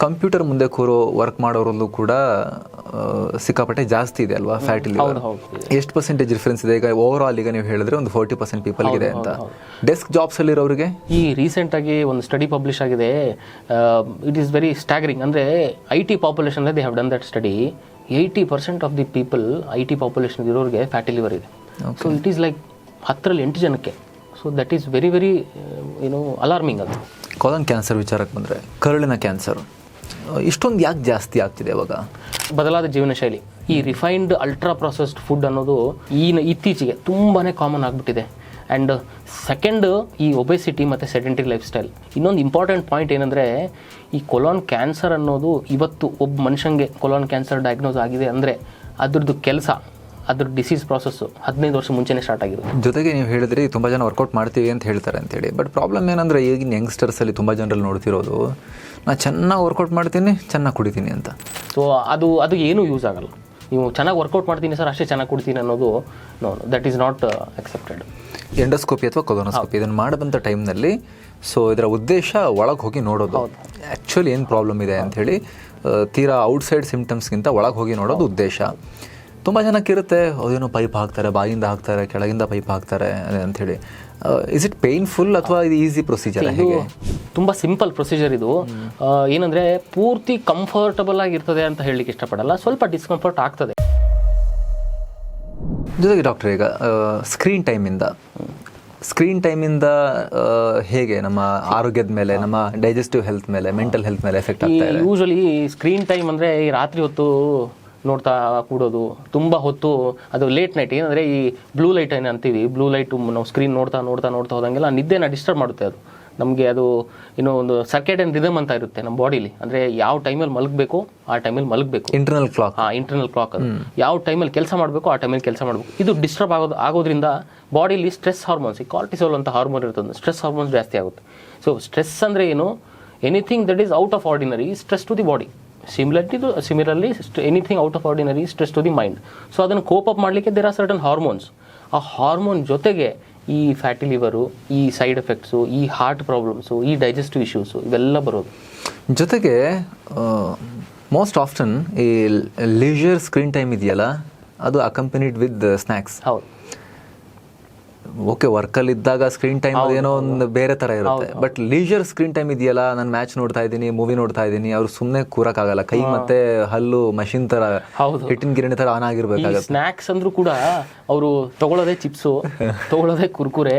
Computer ಮುಂದೆ ಕೂರೋ work ಮಾಡೋರಲ್ಲೂ ಕೂಡ ಸಿಕ್ಕಾಪಟ್ಟೆ ಜಾಸ್ತಿ ಇದೆ ಅಲ್ವಾ ಫ್ಯಾಟಿ ಲಿವರ್? ಎಷ್ಟು ಪರ್ಸೆಂಟೇಜ್ ಡಿಫ್ರೆನ್ಸ್ ಇದೆ ಈಗ ಓವರ್ ಆಲ್? ಈಗ ನೀವು ಹೇಳಿದ್ರೆ ಒಂದು 40% ಪೀಪಲ್ ಇದೆ ಅಂತ. ಡೆಸ್ಕ್ ಜಾಬ್ಸ್ ಅಲ್ಲಿರೋರಿಗೆ ಈ ರೀಸೆಂಟ್ ಆಗಿ ಒಂದು ಸ್ಟಡಿ ಪಬ್ಲಿಷ್ ಆಗಿದೆ. It is very staggering. ಅಂದರೆ IT population they have done that study. 80% of the people IT population ಇರೋರಿಗೆ ಫ್ಯಾಟಿ ಲಿವರ್ ಇದೆ. ಸೊ ಇಟ್ ಈಸ್ ಲೈಕ್ 10ರಲ್ಲಿ 8 ಜನಕ್ಕೆ. So that is very very alarming. ಅದು colon cancer ವಿಚಾರಕ್ಕೆ ಬಂದರೆ, ಕರುಳಿನ ಕ್ಯಾನ್ಸರ್ ಇಷ್ಟೊಂದು ಯಾಕೆ ಜಾಸ್ತಿ ಆಗ್ತಿದೆ ಇವಾಗ? ಬದಲಾದ ಜೀವನ ಶೈಲಿ, ಈ ರಿಫೈನ್ಡ್ ಅಲ್ಟ್ರಾ ಪ್ರೊಸೆಸ್ಡ್ ಫುಡ್ ಅನ್ನೋದು ಇತ್ತೀಚೆಗೆ ತುಂಬಾ ಕಾಮನ್ ಆಗಿಬಿಟ್ಟಿದೆ. ಆ್ಯಂಡ್ ಸೆಕೆಂಡ್, ಈ ಒಬೆಸಿಟಿ ಮತ್ತು ಸೆಡೆಂಟರಿ ಲೈಫ್ ಸ್ಟೈಲ್. ಇನ್ನೊಂದು ಇಂಪಾರ್ಟೆಂಟ್ ಪಾಯಿಂಟ್ ಏನಂದರೆ, ಈ ಕೊಲಾನ್ ಕ್ಯಾನ್ಸರ್ ಅನ್ನೋದು ಇವತ್ತು ಒಬ್ಬ ಮನುಷ್ಯಂಗೆ ಕೊಲಾನ್ ಕ್ಯಾನ್ಸರ್ ಡಯಾಗ್ನೋಸ್ ಆಗಿದೆ ಅಂದರೆ ಅದ್ರದ್ದು ಕೆಲಸ, ಅದ್ರ ಡಿಸೀಸ್ ಪ್ರಾಸೆಸ್ಸು 15 ವರ್ಷ ಮುಂಚೆನೇ ಸ್ಟಾರ್ಟ್ ಆಗಿರುತ್ತೆ. ಜೊತೆಗೆ ನೀವು ಹೇಳಿದ್ರಿ ತುಂಬ ಜನ ವರ್ಕೌಟ್ ಮಾಡ್ತೀವಿ ಅಂತ ಹೇಳ್ತಾರೆ ಅಂತೇಳಿ. ಬಟ್ ಪ್ರಾಬ್ಲಮ್ ಏನಂದರೆ, ಈಗಿನ ಯಂಗ್ಸ್ಟರ್ಸಲ್ಲಿ ತುಂಬ ಜನರಲ್ಲಿ ನೋಡ್ತಿರೋದು, ನಾನು ಚೆನ್ನಾಗಿ ವರ್ಕೌಟ್ ಮಾಡ್ತೀನಿ, ಚೆನ್ನಾಗಿ ಕುಡಿತೀನಿ ಅಂತ. ಸೊ ಅದು ಏನೂ ಯೂಸ್ ಆಗಲ್ಲ. ನೀವು ಚೆನ್ನಾಗಿ ವರ್ಕೌಟ್ ಮಾಡ್ತೀನಿ ಸರ್, ಅಷ್ಟೇ ಚೆನ್ನಾಗಿ ಕುಡ್ತೀನಿ ಅನ್ನೋದು no, that is not accepted. Endoscopy ಅಥವಾ ಕೊಲೊನೋಸ್ಕೋಪಿ ಇದನ್ನು ಮಾಡಬಂಥ ಟೈಮ್ನಲ್ಲಿ ಸೊ ಇದರ ಉದ್ದೇಶ ಒಳಗೆ ಹೋಗಿ ನೋಡೋದು, ಆ್ಯಕ್ಚುಲಿ ಏನು ಪ್ರಾಬ್ಲಮ್ ಇದೆ ಅಂಥೇಳಿ. ತೀರಾ ಔಟ್ಸೈಡ್ ಸಿಮ್ಟಮ್ಸ್ಗಿಂತ ಒಳಗೆ ಹೋಗಿ ನೋಡೋದು ಉದ್ದೇಶ. ತುಂಬ ಜನಕ್ಕಿರುತ್ತೆ, ಅದೇನೋ ಪೈಪ್ ಹಾಕ್ತಾರೆ, ಬಾಯಿಂದ ಹಾಕ್ತಾರೆ, ಕೆಳಗಿಂದ ಪೈಪ್ ಹಾಕ್ತಾರೆ ಅಂಥೇಳಿ. ಇಸ್ ಇಟ್ ಪೇನ್ಫುಲ್ ಅಥವಾ ಇದು ಈಸಿ ಪ್ರೊಸೀಜರ್? ಹೇಗೆ? ತುಂಬ ಸಿಂಪಲ್ ಪ್ರೊಸೀಜರ್ ಇದು. ಏನಂದರೆ ಪೂರ್ತಿ ಕಂಫರ್ಟಬಲ್ ಆಗಿರ್ತದೆ ಅಂತ ಹೇಳಲಿಕ್ಕೆ ಇಷ್ಟಪಡಲ್ಲ, ಸ್ವಲ್ಪ ಡಿಸ್ಕಂಫರ್ಟ್ ಆಗ್ತದೆ. ಜೊತೆಗೆ ಡಾಕ್ಟರ್, ಈಗ ಸ್ಕ್ರೀನ್ ಟೈಮಿಂದ ಹೇಗೆ ನಮ್ಮ ಆರೋಗ್ಯದ ಮೇಲೆ, ನಮ್ಮ ಡೈಜೆಸ್ಟಿವ್ ಹೆಲ್ತ್ ಮೇಲೆ, ಮೆಂಟಲ್ ಹೆಲ್ತ್ ಮೇಲೆ ಎಫೆಕ್ಟ್ ಆಗ್ತಾ ಇದೆ? ಯೂಶಲಿ ಸ್ಕ್ರೀನ್ ಟೈಮ್ ಅಂದರೆ ಈ ರಾತ್ರಿ ಹೊತ್ತು ನೋಡ್ತಾ ಕೂಡೋದು, ತುಂಬ ಹೊತ್ತು, ಅದು ಲೇಟ್ ನೈಟ್. ಏನಂದರೆ ಈ ಬ್ಲೂ ಲೈಟ್ ಏನು ಅಂತೀವಿ, ಬ್ಲೂ ಲೈಟು ನಾವು ಸ್ಕ್ರೀನ್ ನೋಡ್ತಾ ಹೋದಂಗೆಲ್ಲ ನಿದ್ದೆನ ಡಿಸ್ಟರ್ಬ್ ಮಾಡುತ್ತೆ. ಅದು ನಮಗೆ ಅದು ಒಂದು ಸರ್ಕೇಡಿಯನ್ ರಿದಮ್ ಅಂತ ಇರುತ್ತೆ ನಮ್ಮ ಬಾಡಿಲಿ. ಅಂದರೆ ಯಾವ ಟೈಮಲ್ಲಿ ಮಲಗಬೇಕು ಆ ಟೈಮಲ್ಲಿ ಮಲಗಬೇಕು. ಇಂಟರ್ನಲ್ ಕ್ಲಾಕ್ ಅದು. ಯಾವ ಟೈಮಲ್ಲಿ ಕೆಲಸ ಮಾಡಬೇಕು ಆ ಟೈಮಲ್ಲಿ ಕೆಲಸ ಮಾಡಬೇಕು. ಇದು ಡಿಸ್ಟರ್ಬ್ ಆಗೋದ್ರಿಂದ ಬಾಡಿಲಿ ಸ್ಟ್ರೆಸ್ ಹಾರ್ಮೋನ್ಸ್, ಈ ಕಾರ್ಟಿಸೋಲ್ ಅಂತ ಹಾರ್ಮೋನ್ ಇರ್ತದೆ, ಸ್ಟ್ರೆಸ್ ಹಾರ್ಮೋನ್ಸ್ ಜಾಸ್ತಿ ಆಗುತ್ತೆ. ಸೊ ಸ್ಟ್ರೆಸ್ ಅಂದರೆ ಏನು? Anything that is out of ordinary stress to the body. Similarly anything out of ordinary stress to the mind. So ಅದನ್ನು ಕೋಪ್ ಅಪ್ ಮಾಡಲಿಕ್ಕೆ there are certain hormones. ಆ hormone ಜೊತೆಗೆ ಈ fatty liver, ಈ side effects, ಈ heart problems, ಈ digestive issues ಇವೆಲ್ಲ ಬರೋದು. ಜೊತೆಗೆ ಮೋಸ್ಟ್ ಆಫ್ಟನ್ ಈ ಲೀಜರ್ ಸ್ಕ್ರೀನ್ ಟೈಮ್ ಇದೆಯಲ್ಲ, ಅದು ಅಕಂಪನಿಡ್ ವಿತ್ ಸ್ನ್ಯಾಕ್ಸ್. ಹೌದು, ಓಕೆ, ವರ್ಕಲ್ಲಿ ಇದ್ದಾಗ ಸ್ಕ್ರೀನ್ ಟೈಮ್ ಏನೋ ಒಂದು ಬೇರೆ ಥರ ಇರುತ್ತೆ. ಬಟ್ ಲೀಜರ್ ಸ್ಕ್ರೀನ್ ಟೈಮ್ ಇದೆಯಲ್ಲ, ನಾನು ಮ್ಯಾಚ್ ನೋಡ್ತಾ ಇದ್ದೀನಿ, ಮೂವಿ ನೋಡ್ತಾ ಇದ್ದೀನಿ, ಅವ್ರು ಸುಮ್ಮನೆ ಕೂರಕ್ಕಾಗಲ್ಲ. ಕೈ ಮತ್ತೆ ಹಲ್ಲು ಮಷಿನ್ ಥರ, ಹಿಟ್ಟಿನ ಗಿರಣಿ ಥರ ಆನ್ ಆಗಿರ್ಬೇಕಾಗುತ್ತೆ. ಸ್ನ್ಯಾಕ್ಸ್ ಅಂದ್ರೂ ಕೂಡ ಅವರು ತಗೊಳ್ಳೋದೇ ಚಿಪ್ಸು, ತಗೊಳ್ಳೋದೇ ಕುರ್ಕುರೆ,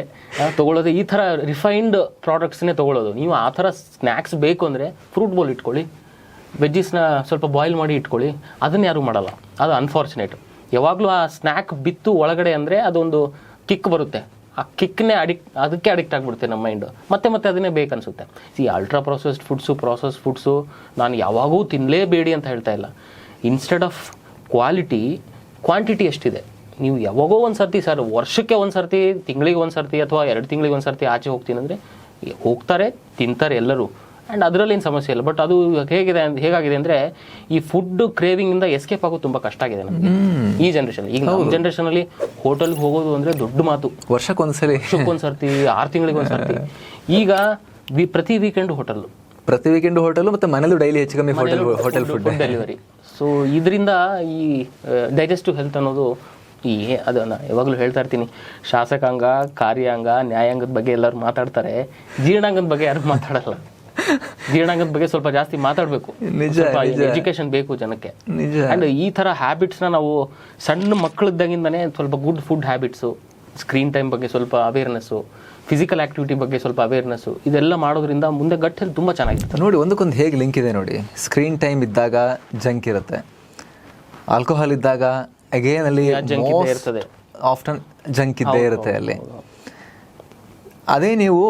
ತಗೊಳ್ಳೋದೇ ಈ ಥರ ರಿಫೈನ್ಡ್ ಪ್ರಾಡಕ್ಟ್ಸ್ನೇ ತಗೊಳ್ಳೋದು. ನೀವು ಆ ಥರ ಸ್ನ್ಯಾಕ್ಸ್ ಬೇಕು ಅಂದರೆ ಫ್ರೂಟ್ ಬೌಲ್ ಇಟ್ಕೊಳ್ಳಿ, ವೆಜ್ಜಿಸ್ನ ಸ್ವಲ್ಪ ಬಾಯ್ಲ್ ಮಾಡಿ ಇಟ್ಕೊಳ್ಳಿ. ಅದನ್ನು ಯಾರೂ ಮಾಡಲ್ಲ. ಅದು ಅನ್ಫಾರ್ಚುನೇಟ್. ಯಾವಾಗಲೂ ಆ ಸ್ನ್ಯಾಕ್ ಬಿತ್ತು ಒಳಗಡೆ ಅಂದರೆ ಅದೊಂದು ಕಿಕ್ ಬರುತ್ತೆ. ಆ ಕಿಕ್ನೇ ಅದಕ್ಕೆ ಅಡಿಕ್ಟ್ ಆಗಿಬಿಡುತ್ತೆ ನಮ್ಮ ಮೈಂಡು. ಮತ್ತೆ ಅದನ್ನೇ ಬೇಕನ್ಸುತ್ತೆ. ಈ ಅಲ್ಟ್ರಾ ಪ್ರೊಸೆಸ್ಡ್ ಫುಡ್ಸು ನಾನು ಯಾವಾಗೂ ತಿನ್ನಲೇಬೇಡಿ ಅಂತ ಹೇಳ್ತಾ ಇಲ್ಲ. ಇನ್ಸ್ಟೆಡ್ ಆಫ್ ಕ್ವಾಂಟಿಟಿ ಎಷ್ಟಿದೆ. ನೀವು ಯಾವಾಗೋ ಒಂದು ಸರ್ತಿ ಸರ್, ವರ್ಷಕ್ಕೆ ಒಂದು ಸರ್ತಿ, ತಿಂಗಳಿಗೆ ಒಂದು ಸರ್ತಿ ಅಥವಾ 2 ತಿಂಗಳಿಗೆ ಒಂದು ಸರ್ತಿ ಆಚೆ ಹೋಗ್ತೀನಿ ಅಂದರೆ ಹೋಗ್ತಾರೆ, ತಿಂತಾರೆ ಎಲ್ಲರೂ. ಆ್ಯಂಡ್ ಅದರಲ್ಲೇನು ಸಮಸ್ಯೆ ಇಲ್ಲ. ಬಟ್ ಅದು ಹೇಗಾಗಿದೆ ಅಂದರೆ, ಈ ಫುಡ್ ಕ್ರೇವಿಂಗಿಂದ ಎಸ್ಕೇಪ್ ಆಗೋದು ತುಂಬ ಕಷ್ಟ ಆಗಿದೆ ನಮಗೆ ಈ ಜನ್ರೇಷನ್. ಈಗ ನಮ್ಮ ಜನ್ರೇಷನಲ್ಲಿ ಹೋಟೆಲ್ಗೆ ಹೋಗೋದು ಅಂದರೆ ದೊಡ್ಡ ಮಾತು. ವರ್ಷಕ್ಕೊಂದ್ಸರಿ 6 ತಿಂಗಳಿಗೆ ಒಂದು ಸರ್ತಿ. ಈಗ ಪ್ರತಿ ವೀಕೆಂಡ್ ಹೋಟೆಲ್ ಮತ್ತು ಮನೇಲೂ ಡೈಲಿ ಹೆಚ್ಚು ಕಮ್ಮಿ ಹೋಟೆಲ್ ಫುಡ್ ಡೆಲಿವರಿ. ಸೊ ಇದರಿಂದ ಈ ಡೈಜೆಸ್ಟಿವ್ ಹೆಲ್ತ್ ಅನ್ನೋದು ಅದನ್ನು ಯಾವಾಗಲೂ ಹೇಳ್ತಾ ಇರ್ತೀನಿ, ಶಾಸಕಾಂಗ, ಕಾರ್ಯಾಂಗ, ನ್ಯಾಯಾಂಗದ ಬಗ್ಗೆ ಎಲ್ಲರೂ ಮಾತಾಡ್ತಾರೆ, ಜೀರ್ಣಾಂಗದ ಬಗ್ಗೆ ಯಾರು ಮಾತಾಡಲ್ಲ. ಜೀರ್ಣಾಂಗದ ಬಗ್ಗೆ ಸ್ವಲ್ಪ ಜಾಸ್ತಿ ಮಾತಾಡಬೇಕು. ಎಜುಕೇಶನ್ ಬೇಕು ಜನಕ್ಕೆ. ಅಂಡ್ ಈ ಥರ ಹ್ಯಾಬಿಟ್ಸ್ನ ನಾವು ಸಣ್ಣ ಮಕ್ಕಳಿದ್ದಾಗಿಂದನೇ ಸ್ವಲ್ಪ good food habits, screen time ಬಗ್ಗೆ ಸ್ವಲ್ಪ ಅವೇರ್ನೆಸ್ಸು, ಫಿಸಿಕಲ್ ಆಕ್ಟಿವಿಟಿ ಬಗ್ಗೆ ಸ್ವಲ್ಪ ಅವೇರ್ನೆಸ್ಸು, ಇದೆಲ್ಲ ಮಾಡೋದ್ರಿಂದ ಮುಂದೆ ಗಟ್ ಹೆಲ್ತ್ ತುಂಬ ಚೆನ್ನಾಗಿರುತ್ತೆ. ನೋಡಿ, ಒಂದಕ್ಕೊಂದು ಹೇಗೆ ಲಿಂಕ್ ಇದೆ ನೋಡಿ. ಸ್ಕ್ರೀನ್ ಟೈಮ್ ಇದ್ದಾಗ ಜಂಕ್ ಇರುತ್ತೆ, ಆಲ್ಕೋಹಾಲ್ ಇದ್ದಾಗ ಅಗೇನ್ ಅಲ್ಲಿ ಇರ್ತದೆ, ಆಫ್ಟನ್ ಜಂಕ್ ಇದ್ದೇ ಇರುತ್ತೆ ಅಲ್ಲಿ. ಅದೇ ನೀವು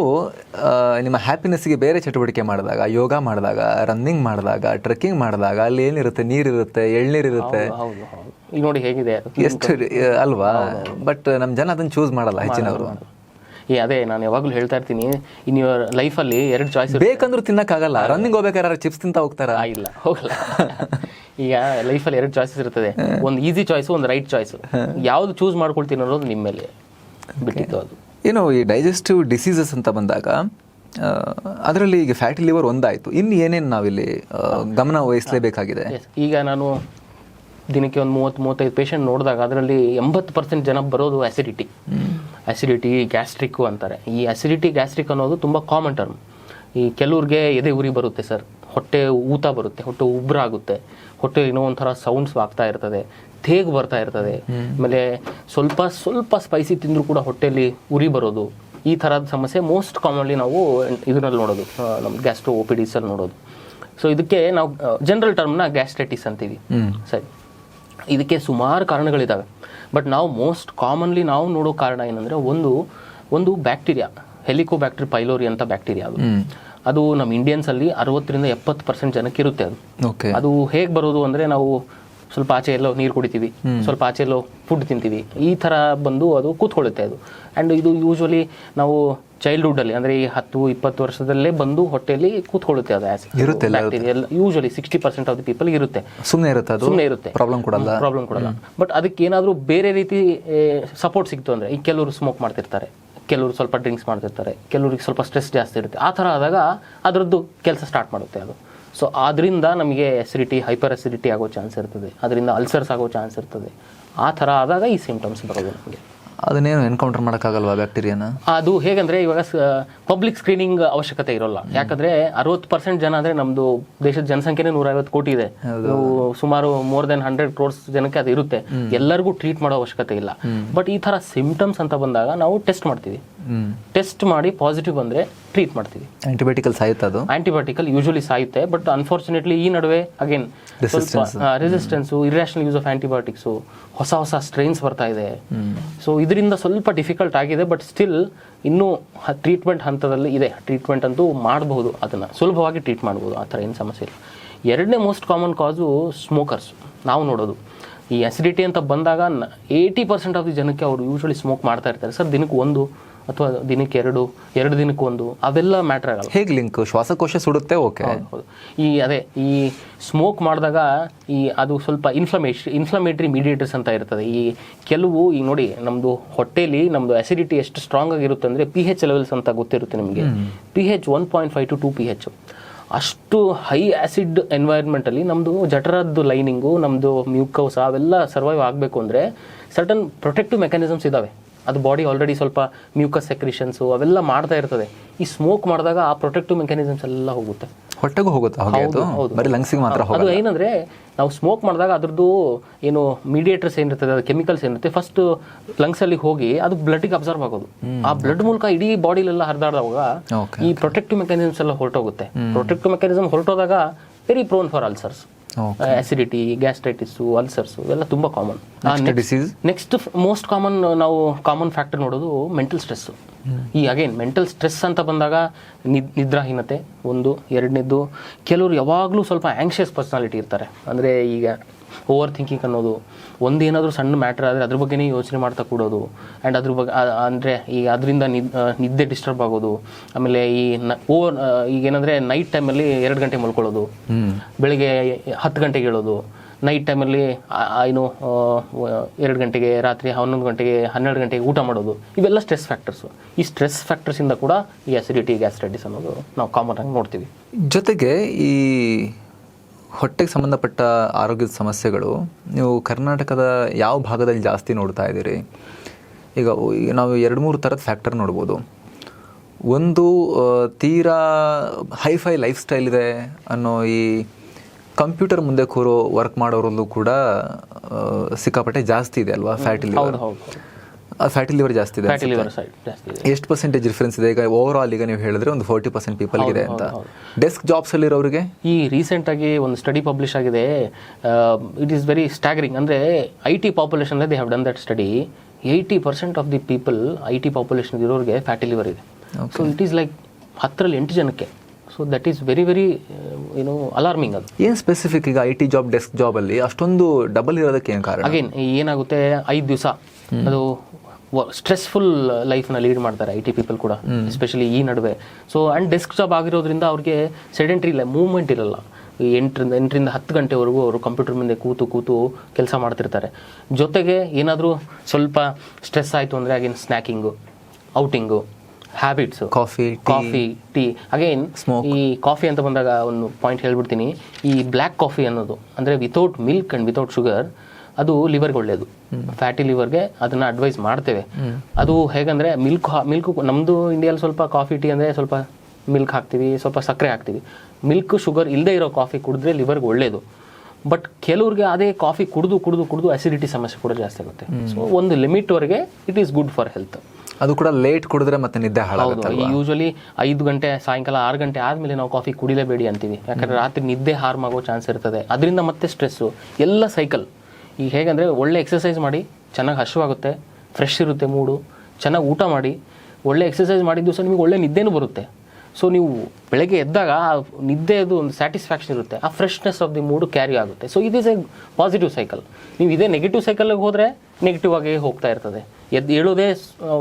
ನಿಮ್ಮ ಹ್ಯಾಪಿನೆಸ್ಗೆ ಬೇರೆ ಚಟುವಟಿಕೆ ಮಾಡಿದಾಗ, ಯೋಗ ಮಾಡಿದಾಗ, ರನ್ನಿಂಗ್ ಮಾಡಿದಾಗ, ಟ್ರೆಕ್ಕಿಂಗ್ ಮಾಡಿದಾಗ, ಅಲ್ಲಿ ಏನಿರುತ್ತೆ, ನೀರಿರುತ್ತೆ, ಎಳ್ನೀರಿರುತ್ತೆ, ನೋಡಿ ಹೇಗಿದೆ ಎಷ್ಟು ಅಲ್ವಾ. ಬಟ್ ನಮ್ಮ ಜನ ಅದನ್ನು ಚೂಸ್ ಮಾಡಲ್ಲ ಹೆಚ್ಚಿನವರು. ಅದೇ ನಾನು ಯಾವಾಗಲೂ ಹೇಳ್ತಾ ಇರ್ತೀನಿ, ಇನ್ ಯುವರ್ ಲೈಫಲ್ಲಿ 2 ಚಾಯ್ಸ್. ಬೇಕಂದ್ರೂ ತಿನ್ನಕ್ಕಾಗಲ್ಲ. ರನ್ನಿಂಗ್ ಹೋಗ್ಬೇಕಾದ್ರೆ ಚಿಪ್ಸ್ ತಿಂತ ಹೋಗ್ತಾರಾ? ಇಲ್ಲ, ಹೋಗಲ್ಲ. ಈಗ ಲೈಫಲ್ಲಿ 2 ಚಾಯ್ಸಸ್ ಇರ್ತದೆ. ಒಂದು ಈಸಿ ಚಾಯ್ಸು, ಒಂದು ರೈಟ್ ಚಾಯ್ಸು. ಯಾವ್ದು ಚೂಸ್ ಮಾಡ್ಕೊಳ್ತೀನಿ ಅನ್ನೋದು ನಿಮ್ಮ ಮೇಲೆ ಬಿಟ್ಟಿತ್ತು. ಅದು ಈ ಡೈಜೆಸ್ಟಿವ್ ಡಿಸೀಸಸ್ ಅಂತ ಬಂದಾಗ ಅದರಲ್ಲಿ ಈಗ ಫ್ಯಾಟಿ ಲಿವರ್ ಒಂದಾಯಿತು, ಇನ್ನು ಏನೇನು ನಾವಿಲ್ಲಿ ಗಮನ ವಹಿಸಲೇಬೇಕಾಗಿದೆ? ಈಗ ನಾನು ದಿನಕ್ಕೆ ಒಂದು 30-35 ಪೇಷಂಟ್ ನೋಡಿದಾಗ ಅದರಲ್ಲಿ 80% ಜನ ಬರೋದು ಆ್ಯಸಿಡಿಟಿ ಗ್ಯಾಸ್ಟ್ರಿಕ್ಕು ಅಂತಾರೆ. ಈ ಆ್ಯಸಿಡಿಟಿ ಗ್ಯಾಸ್ಟ್ರಿಕ್ ಅನ್ನೋದು ತುಂಬ ಕಾಮನ್ ಟರ್ಮ್. ಈ ಕೆಲವ್ರಿಗೆ ಎದೆ ಉರಿ ಬರುತ್ತೆ ಸರ್, ಹೊಟ್ಟೆ ಊತ ಬರುತ್ತೆ, ಹೊಟ್ಟೆ ಉಬ್ರಾಗುತ್ತೆ, ಹೊಟ್ಟೆ ಏನೋ ಒಂಥರ ಸೌಂಡ್ಸ್ ಆಗ್ತಾ ಇರ್ತದೆ, ತೇಗು ಬರ್ತಾ ಇರ್ತದೆ, ಆಮೇಲೆ ಸ್ವಲ್ಪ ಸ್ಪೈಸಿ ತಿಂದರೂ ಕೂಡ ಹೊಟ್ಟೆಯಲ್ಲಿ ಉರಿ ಬರೋದು, ಈ ಥರದ ಸಮಸ್ಯೆ ಮೋಸ್ಟ್ ಕಾಮನ್ಲಿ ನಾವು ಇದರಲ್ಲಿ ನೋಡೋದು, ನಮ್ಮ ಗ್ಯಾಸ್ಟ್ರೋ OPDs ಅಲ್ಲಿ ನೋಡೋದು. ಸೊ ಇದಕ್ಕೆ ನಾವು ಜನರಲ್ ಟರ್ಮ್ನ ಗ್ಯಾಸ್ಟ್ರೈಟಿಸ್ ಅಂತೀವಿ. ಸರಿ, ಇದಕ್ಕೆ ಸುಮಾರು ಕಾರಣಗಳಿದ್ದಾವೆ. ಬಟ್ ನಾವು ಮೋಸ್ಟ್ ಕಾಮನ್ಲಿ ನಾವು ನೋಡೋ ಕಾರಣ ಏನಂದರೆ, ಒಂದು ಬ್ಯಾಕ್ಟೀರಿಯಾ, ಹೆಲಿಕೋಬ್ಯಾಕ್ಟರ್ ಪೈಲೋರಿ ಅಂತ ಬ್ಯಾಕ್ಟೀರಿಯಾ ಅದು ನಮ್ಮ ಇಂಡಿಯನ್ಸಲ್ಲಿ 60-70% ಜನಕ್ಕೆ ಇರುತ್ತೆ. ಅದು ಹೇಗೆ ಬರೋದು ಅಂದರೆ, ನಾವು ಸ್ವಲ್ಪ ಆಚೆ ಎಲ್ಲೋ ನೀರು ಕುಡಿತೀವಿ, ಸ್ವಲ್ಪ ಆಚೆ ಎಲ್ಲೋ ಫುಡ್ ತಿಂತೀವಿ, ಈ ಥರ ಬಂದು ಅದು ಕೂತ್ಕೊಳ್ಳುತ್ತೆ ಅದು. ಆ್ಯಂಡ್ ಇದು ಯೂಶ್ವಲಿ ನಾವು ಚೈಲ್ಡ್ಹುಡ್ಡಲ್ಲಿ ಅಂದರೆ ಈ 10-20 ವರ್ಷದಲ್ಲೇ ಬಂದು ಹೊಟ್ಟೆಯಲ್ಲಿ ಕೂತ್ಕೊಳ್ಳುತ್ತೆ ಅದು bacteria. Usually 60% of the people ಇರುತ್ತೆ, ಸುಮ್ಮನೆ ಇರುತ್ತೆ, ಪ್ರಾಬ್ಲಮ್ ಕೊಡಲ್ಲ. ಬಟ್ ಅದಕ್ಕೆ ಏನಾದರೂ ಬೇರೆ ರೀತಿ ಸಪೋರ್ಟ್ ಸಿಕ್ತು ಅಂದರೆ, ಈ ಕೆಲವರು ಸ್ಮೋಕ್ ಮಾಡ್ತಿರ್ತಾರೆ, ಕೆಲವರು ಸ್ವಲ್ಪ ಡ್ರಿಂಕ್ಸ್ ಮಾಡ್ತಿರ್ತಾರೆ, ಕೆಲವ್ರಿಗೆ ಸ್ವಲ್ಪ ಸ್ಟ್ರೆಸ್ ಜಾಸ್ತಿ ಇರುತ್ತೆ, ಆ ಥರ ಆದಾಗ ಅದರದ್ದು ಕೆಲಸ ಸ್ಟಾರ್ಟ್ ಮಾಡುತ್ತೆ ಅದು. ಸೊ ಅದರಿಂದ ನಮಗೆ ಹೈಪರ್ ಅಸಿಡಿಟಿ ಆಗೋ ಚಾನ್ಸ್ ಇರ್ತದೆ, ಅದರಿಂದ ಅಲ್ಸರ್ಸ್ ಆಗೋ ಚಾನ್ಸ್ ಇರ್ತದೆ. ಆ ಥರ ಆದಾಗ ಈ ಸಿಂಪ್ಟಮ್ಸ್ ಬರೋದು ನಮಗೆ. ಅದನ್ನೇನು ಎನ್ಕೌಂಟರ್ ಮಾಡೋಕ್ಕಾಗಲ್ವಾ ಬ್ಯಾಕ್ಟೀರಿಯಾನ? ಅದು ಹೇಗಂದರೆ, ಇವಾಗ ಪಬ್ಲಿಕ್ ಸ್ಕ್ರೀನಿಂಗ್ ಅವಶ್ಯಕತೆ ಇರೋಲ್ಲ. ಯಾಕಂದರೆ 60% ಜನ ಅಂದರೆ ನಮ್ಮದು ದೇಶದ ಜನಸಂಖ್ಯೆನೇ 150 ಕೋಟಿ ಇದೆ, ಸುಮಾರು ಮೋರ್ ದೆನ್ 100 crores ಜನಕ್ಕೆ ಅದು ಇರುತ್ತೆ. ಎಲ್ಲರಿಗೂ ಟ್ರೀಟ್ ಮಾಡೋ ಅವಶ್ಯಕತೆ ಇಲ್ಲ. ಬಟ್ ಈ ಥರ ಸಿಂಪ್ಟಮ್ಸ್ ಅಂತ ಬಂದಾಗ ನಾವು ಟೆಸ್ಟ್ ಮಾಡ್ತೀವಿ, ಟೆಸ್ಟ್ ಮಾಡಿ ಪಾಸಿಟಿವ್ ಬಂದರೆ ಟ್ರೀಟ್ ಮಾಡ್ತೀವಿ. ಆಂಟಿಬಯೋಟಿಕಲ್ ಯೂಶುವಲಿ ಸಾಯುತ್ತೆ. ಬಟ್ ಅನ್ಫಾರ್ಚುನೇಟ್ಲಿ ಈ ನಡುವೆ again resistance, irrational use of antibiotics, ಹೊಸ ಸ್ಟ್ರೈನ್ಸ್ ಬರ್ತಾ ಇದೆ. ಸೊ ಇದರಿಂದ ಸ್ವಲ್ಪ ಡಿಫಿಕಲ್ಟ್ ಆಗಿದೆ. ಬಟ್ ಸ್ಟಿಲ್ ಇನ್ನೂ ಟ್ರೀಟ್ಮೆಂಟ್ ಹಂತದಲ್ಲಿ ಇದೆ. ಟ್ರೀಟ್ಮೆಂಟ್ ಅಂತೂ ಮಾಡಬಹುದು, ಅದನ್ನು ಸುಲಭವಾಗಿ ಟ್ರೀಟ್ ಮಾಡ್ಬೋದು, ಆ ಥರ ಏನು ಸಮಸ್ಯೆ ಇಲ್ಲ. ಎರಡನೇ ಮೋಸ್ಟ್ ಕಾಮನ್ ಕಾಸು ಸ್ಮೋಕರ್ಸ್ ನಾವು ನೋಡೋದು. ಈ ಅಸಿಡಿಟಿ ಅಂತ ಬಂದಾಗ 80% ಆಫ್ ದಿ ಜನಕ್ಕೆ ಅವರು ಯೂಶುವಲಿ ಸ್ಮೋಕ್ ಮಾಡ್ತಾ ಇರ್ತಾರೆ ಸರ್. ದಿನಕ್ಕೆ 1 ಅಥವಾ ದಿನಕ್ಕೆ 2 ದಿನಕ್ಕೆ 1, ಅವೆಲ್ಲ ಮ್ಯಾಟ್ರ್ ಆಗಲ್ಲ. ಹೇಗೆ ಲಿಂಕ್? ಶ್ವಾಸಕೋಶ ಸುಡುತ್ತೆ, ಓಕೆ. ಹೌದು. ಈ ಸ್ಮೋಕ್ ಮಾಡಿದಾಗ ಅದು ಸ್ವಲ್ಪ ಇನ್ಫ್ಲಮೇಟರಿ ಮೀಡಿಯೇಟರ್ಸ್ ಅಂತ ಇರ್ತದೆ. ಈ ಕೆಲವು ಈಗ ನೋಡಿ, ನಮ್ಮದು ಹೊಟ್ಟೆಲಿ ನಮ್ಮದು ಅಸಿಡಿಟಿ ಎಷ್ಟು ಸ್ಟ್ರಾಂಗ್ ಆಗಿರುತ್ತೆ ಅಂದರೆ, pH ಲೆವೆಲ್ಸ್ ಅಂತ ಗೊತ್ತಿರುತ್ತೆ ನಿಮಗೆ. pH 1.5 to 2 pH. ಅಷ್ಟು ಹೈ ಆ್ಯಸಿಡ್ ಎನ್ವೈರ್ಮೆಂಟಲ್ಲಿ ನಮ್ಮದು ಜಠರದ್ದು ಲೈನಿಂಗು, ನಮ್ಮದು ಮ್ಯೂಕೌಸ್ ಅವೆಲ್ಲ ಸರ್ವೈವ್ ಆಗಬೇಕು ಅಂದರೆ ಸರ್ಟನ್ ಪ್ರೊಟೆಕ್ಟಿವ್ ಮೆಕ್ಯಾನಿಸಮ್ಸ್ ಇದ್ದಾವೆ. ಅದು ಬಾಡಿ ಆಲ್ರೆಡಿ ಸ್ವಲ್ಪ ಮ್ಯೂಕಸ್ ಸೆಕ್ರಿಷನ್ಸು ಅವೆಲ್ಲ ಮಾಡ್ತಾ ಇರ್ತದೆ. ಈ ಸ್ಮೋಕ್ ಮಾಡಿದಾಗ ಆ ಪ್ರೊಟೆಕ್ಟಿವ್ ಮೆಕ್ಯಾನಿಸಮ್ಸ್ ಎಲ್ಲ ಹೋಗುತ್ತೆ, ಹೊಟ್ಟೆಗೂ ಹೋಗುತ್ತೆ. ಅದು ಏನಂದರೆ, ನಾವು ಸ್ಮೋಕ್ ಮಾಡಿದಾಗ ಅದ್ರದ್ದು ಏನು ಮೀಡಿಯೇಟರ್ಸ್ ಏನಿರ್ತದೆ, ಅದು ಕೆಮಿಕಲ್ಸ್ ಏನಿರುತ್ತೆ, ಫಸ್ಟ್ ಲಂಗ್ಸಲ್ಲಿ ಹೋಗಿ ಅದು ಬ್ಲಡ್ಗೆ ಅಬ್ಸರ್ವ್ ಆಗೋದು. ಆ ಬ್ಲಡ್ ಮೂಲಕ ಇಡೀ ಬಾಡಿಲೆಲ್ಲ ಹರಿದಾಡುವಾಗ ಈ ಪ್ರೊಟೆಕ್ಟಿವ್ ಮೆಕ್ಯಾನಿಸಮ್ಸ್ ಎಲ್ಲ ಹೊರಟೋಗುತ್ತೆ. ಪ್ರೊಟೆಕ್ಟಿವ್ ಮೆಕ್ಯಾನಿಸಮ್ ಹೊರಟೋದಾಗ very prone for ulcers, acidity, gastritis, ulcers ಇವೆಲ್ಲ ತುಂಬ common. Next most common factor ನೋಡೋದು ಮೆಂಟಲ್ ಸ್ಟ್ರೆಸ್ಸು. ಮೆಂಟಲ್ ಸ್ಟ್ರೆಸ್ ಅಂತ ಬಂದಾಗ ನಿದ್ರಾಹೀನತೆ 1, 2ನೇದ್ದು ಕೆಲವರು ಯಾವಾಗಲೂ ಸ್ವಲ್ಪ ಆ್ಯಂಕ್ಷಿಯಸ್ ಪರ್ಸನಾಲಿಟಿ ಇರ್ತಾರೆ. ಅಂದರೆ ಈಗ ಓವರ್ ಥಿಂಕಿಂಗ್ ಅನ್ನೋದು, ಒಂದೇನಾದರೂ ಸಣ್ಣ ಮ್ಯಾಟ್ರ್ ಆದರೆ ಅದ್ರ ಬಗ್ಗೆನೇ ಯೋಚನೆ ಮಾಡ್ತಾ ಕೂಡೋದು. ಆ್ಯಂಡ್ ಅದ್ರ ಬಗ್ಗೆ ಅಂದರೆ ಈಗ ಅದರಿಂದ ನಿದ್ದೆ ಡಿಸ್ಟರ್ಬ್ ಆಗೋದು. ಆಮೇಲೆ ಈಗೇನಂದರೆ ನೈಟ್ ಟೈಮಲ್ಲಿ 2 ಗಂಟೆ ಮಲ್ಕೊಳ್ಳೋದು, ಬೆಳಿಗ್ಗೆ 10 ಗಂಟೆಗೆ ಹೇಳೋದು, ನೈಟ್ ಟೈಮಲ್ಲಿ 2 ಗಂಟೆಗೆ, ರಾತ್ರಿ 11 ಗಂಟೆಗೆ, 12 ಗಂಟೆಗೆ ಊಟ ಮಾಡೋದು, ಇವೆಲ್ಲ ಸ್ಟ್ರೆಸ್ ಫ್ಯಾಕ್ಟರ್ಸು. ಈ ಸ್ಟ್ರೆಸ್ ಫ್ಯಾಕ್ಟರ್ಸಿಂದ ಕೂಡ ಈ ಅಸಿಡಿಟಿ, ಗ್ಯಾಸ್ಟ್ರೈಟಿಸ್ ಅನ್ನೋದು ನಾವು ಕಾಮನ್ ಆಗಿ ನೋಡ್ತೀವಿ. ಜೊತೆಗೆ ಈ ಹೊಟ್ಟೆಗೆ ಸಂಬಂಧಪಟ್ಟ ಆರೋಗ್ಯದ ಸಮಸ್ಯೆಗಳು ನೀವು ಕರ್ನಾಟಕದ ಯಾವ ಭಾಗದಲ್ಲಿ ಜಾಸ್ತಿ ನೋಡ್ತಾ ಇದ್ದೀರಿ? ಈಗ ನಾವು 2-3 ಥರದ ಫ್ಯಾಕ್ಟರ್ ನೋಡ್ಬೋದು. ಒಂದು, ತೀರಾ ಹೈಫೈ ಲೈಫ್ ಸ್ಟೈಲ್ ಇದೆ ಅನ್ನೋ ಈ ಕಂಪ್ಯೂಟರ್ ಮುಂದೆ ಕೂರೋ ವರ್ಕ್ ಮಾಡೋರಲ್ಲೂ ಕೂಡ ಸಿಕ್ಕಾಪಟ್ಟೆ ಜಾಸ್ತಿ ಇದೆ ಅಲ್ವಾ ಫ್ಯಾಟಿ ಲಿವರ್? ಫ್ಯಾಟಿ ಲಿವರ್ ಜಾಸ್ತಿ ಇದೆ. ಎಷ್ಟು ಪರ್ಸೆಂಟೇಜ್ ಡಿಫ್ರೆನ್ಸ್ ಇದೆ? ಈಗ ಓವರ್ ಆಲ್ ಈಗ ನೀವು ಹೇಳಿದ್ರೆ ಒಂದು 40% ಪೀಪಲ್ ಇದೆ ಅಂತ. ಡೆಸ್ಕ್ ಜಾಬ್ಸ್ ಅಲ್ಲಿರೋರಿಗೆ ಈ ರೀಸೆಂಟ್ ಆಗಿ ಒಂದು ಸ್ಟಡಿ ಪಬ್ಲಿಷ್ ಆಗಿದೆ. It is very staggering. ಅಂದರೆ IT population they have done that study. 80% of the people IT population ಇರೋರಿಗೆ ಫ್ಯಾಟಿ ಲಿವರ್ ಇದೆ. ಸೊ ಇಟ್ ಈಸ್ ಲೈಕ್ 10ರಲ್ಲಿ 8 ಜನಕ್ಕೆ. So that is very alarming. ಅದು ಏನು ಸ್ಪೆಸಿಫಿಕ್ ಈಗ IT ಜಾಬ್, ಡೆಸ್ಕ್ ಜಾಬಲ್ಲಿ ಅಷ್ಟೊಂದು double ಇರೋದಕ್ಕೆ ಏನು ಕಾರಣ? ಅಗೇನ್ ಏನಾಗುತ್ತೆ, 5 ದಿವಸ ಅದು ಸ್ಟ್ರೆಸ್ಫುಲ್ ಲೈಫ್ನ ಲೀಡ್ ಮಾಡ್ತಾರೆ IT ಪೀಪಲ್ ಕೂಡ, ಎಸ್ಪೆಷಲಿ ಈ ನಡುವೆ. ಸೊ ಆ್ಯಂಡ್ ಡೆಸ್ಕ್ ಜಾಬ್ ಆಗಿರೋದ್ರಿಂದ ಅವ್ರಿಗೆ ಸೆಡೆಂಟ್ರಿ ಇಲ್ಲ, ಮೂವ್ಮೆಂಟ್ ಇರಲ್ಲ. 8ರಿಂದ 10 ಗಂಟೆವರೆಗೂ ಅವರು ಕಂಪ್ಯೂಟರ್ ಮುಂದೆ ಕೂತು ಕೆಲಸ ಮಾಡ್ತಿರ್ತಾರೆ. ಜೊತೆಗೆ ಏನಾದರೂ ಸ್ವಲ್ಪ ಸ್ಟ್ರೆಸ್ ಆಯಿತು ಅಂದರೆ again snacking, outing, habits, coffee, tea again Smoke. ಈ ಕಾಫಿ ಅಂತ ಬಂದಾಗ ಒಂದು ಪಾಯಿಂಟ್ ಹೇಳ್ಬಿಡ್ತೀನಿ. ಈ ಬ್ಲ್ಯಾಕ್ ಕಾಫಿ ಅನ್ನೋದು ಅಂದರೆ without milk and without sugar ಅದು ಲಿವರ್ಗೆ ಒಳ್ಳೆಯದು, ಫ್ಯಾಟಿ ಲಿವರ್ಗೆ ಅದನ್ನು ಅಡ್ವೈಸ್ ಮಾಡ್ತೇವೆ. ಅದು ಹೇಗಂದರೆ ಮಿಲ್ಕು ನಮ್ಮದು ಇಂಡಿಯಲ್ಲಿ ಸ್ವಲ್ಪ ಕಾಫಿ ಟೀ ಅಂದರೆ ಸ್ವಲ್ಪ ಮಿಲ್ಕ್ ಹಾಕ್ತೀವಿ, ಸ್ವಲ್ಪ ಸಕ್ಕರೆ ಹಾಕ್ತೀವಿ. ಮಿಲ್ಕ್ ಶುಗರ್ ಇಲ್ಲದೆ ಇರೋ ಕಾಫಿ ಕುಡಿದ್ರೆ ಲಿವರ್ಗೆ ಒಳ್ಳೆಯದು. ಬಟ್ ಕೆಲವ್ರಿಗೆ ಅದೇ ಕಾಫಿ ಕುಡಿದು ಅಸಿಡಿಟಿ ಸಮಸ್ಯೆ ಕೂಡ ಜಾಸ್ತಿ ಆಗುತ್ತೆ. ಸೊ ಒಂದು ಲಿಮಿಟ್ವರೆಗೆ it is good for health. ಅದು ಕೂಡ ಲೇಟ್ ಕುಡಿದ್ರೆ ಮತ್ತೆ ನಿದ್ದೆ ಹಾಳಾಗುತ್ತೆ. ಯೂಶಲಿ 5 ಗಂಟೆ ಸಾಯಂಕಾಲ 6 ಗಂಟೆ ಆದಮೇಲೆ ನಾವು ಕಾಫಿ ಕುಡಿಲೇಬೇಡಿ ಅಂತೀವಿ. ಯಾಕಂದರೆ ರಾತ್ರಿ ನಿದ್ದೆ ಹಾರ್ಮ್ ಆಗೋ ಚಾನ್ಸ್ ಇರ್ತದೆ. ಅದರಿಂದ ಮತ್ತೆ ಸ್ಟ್ರೆಸ್ಸು ಎಲ್ಲ ಸೈಕಲ್. ಈಗ ಹೇಗಂದರೆ ಒಳ್ಳೆ ಎಕ್ಸಸೈಸ್ ಮಾಡಿ, ಚೆನ್ನಾಗಿ ಹಸಿವಾಗುತ್ತೆ, ಫ್ರೆಶ್ ಇರುತ್ತೆ ಮೂಡು, ಚೆನ್ನಾಗಿ ಊಟ ಮಾಡಿ, ಒಳ್ಳೆ ಎಕ್ಸಸೈಸ್ ಮಾಡಿದ ದಿವಸ ನಿಮಗೆ ಒಳ್ಳೆ ನಿದ್ದೆನೂ ಬರುತ್ತೆ. ಸೊ ನೀವು ಬೆಳಗ್ಗೆ ಎದ್ದಾಗ ನಿದ್ದೆದು ಒಂದು ಸ್ಯಾಟಿಸ್ಫ್ಯಾಕ್ಷನ್ ಇರುತ್ತೆ, ಆ freshness of the mood carry ಆಗುತ್ತೆ. So it is a positive cycle. ನೀವು ಇದೇ ನೆಗೆಟಿವ್ ಸೈಕಲ್ಗೆ ಹೋದರೆ ನೆಗೆಟಿವ್ ಆಗಿ ಹೋಗ್ತಾ ಇರ್ತದೆ. ಹೇಳೋದೇ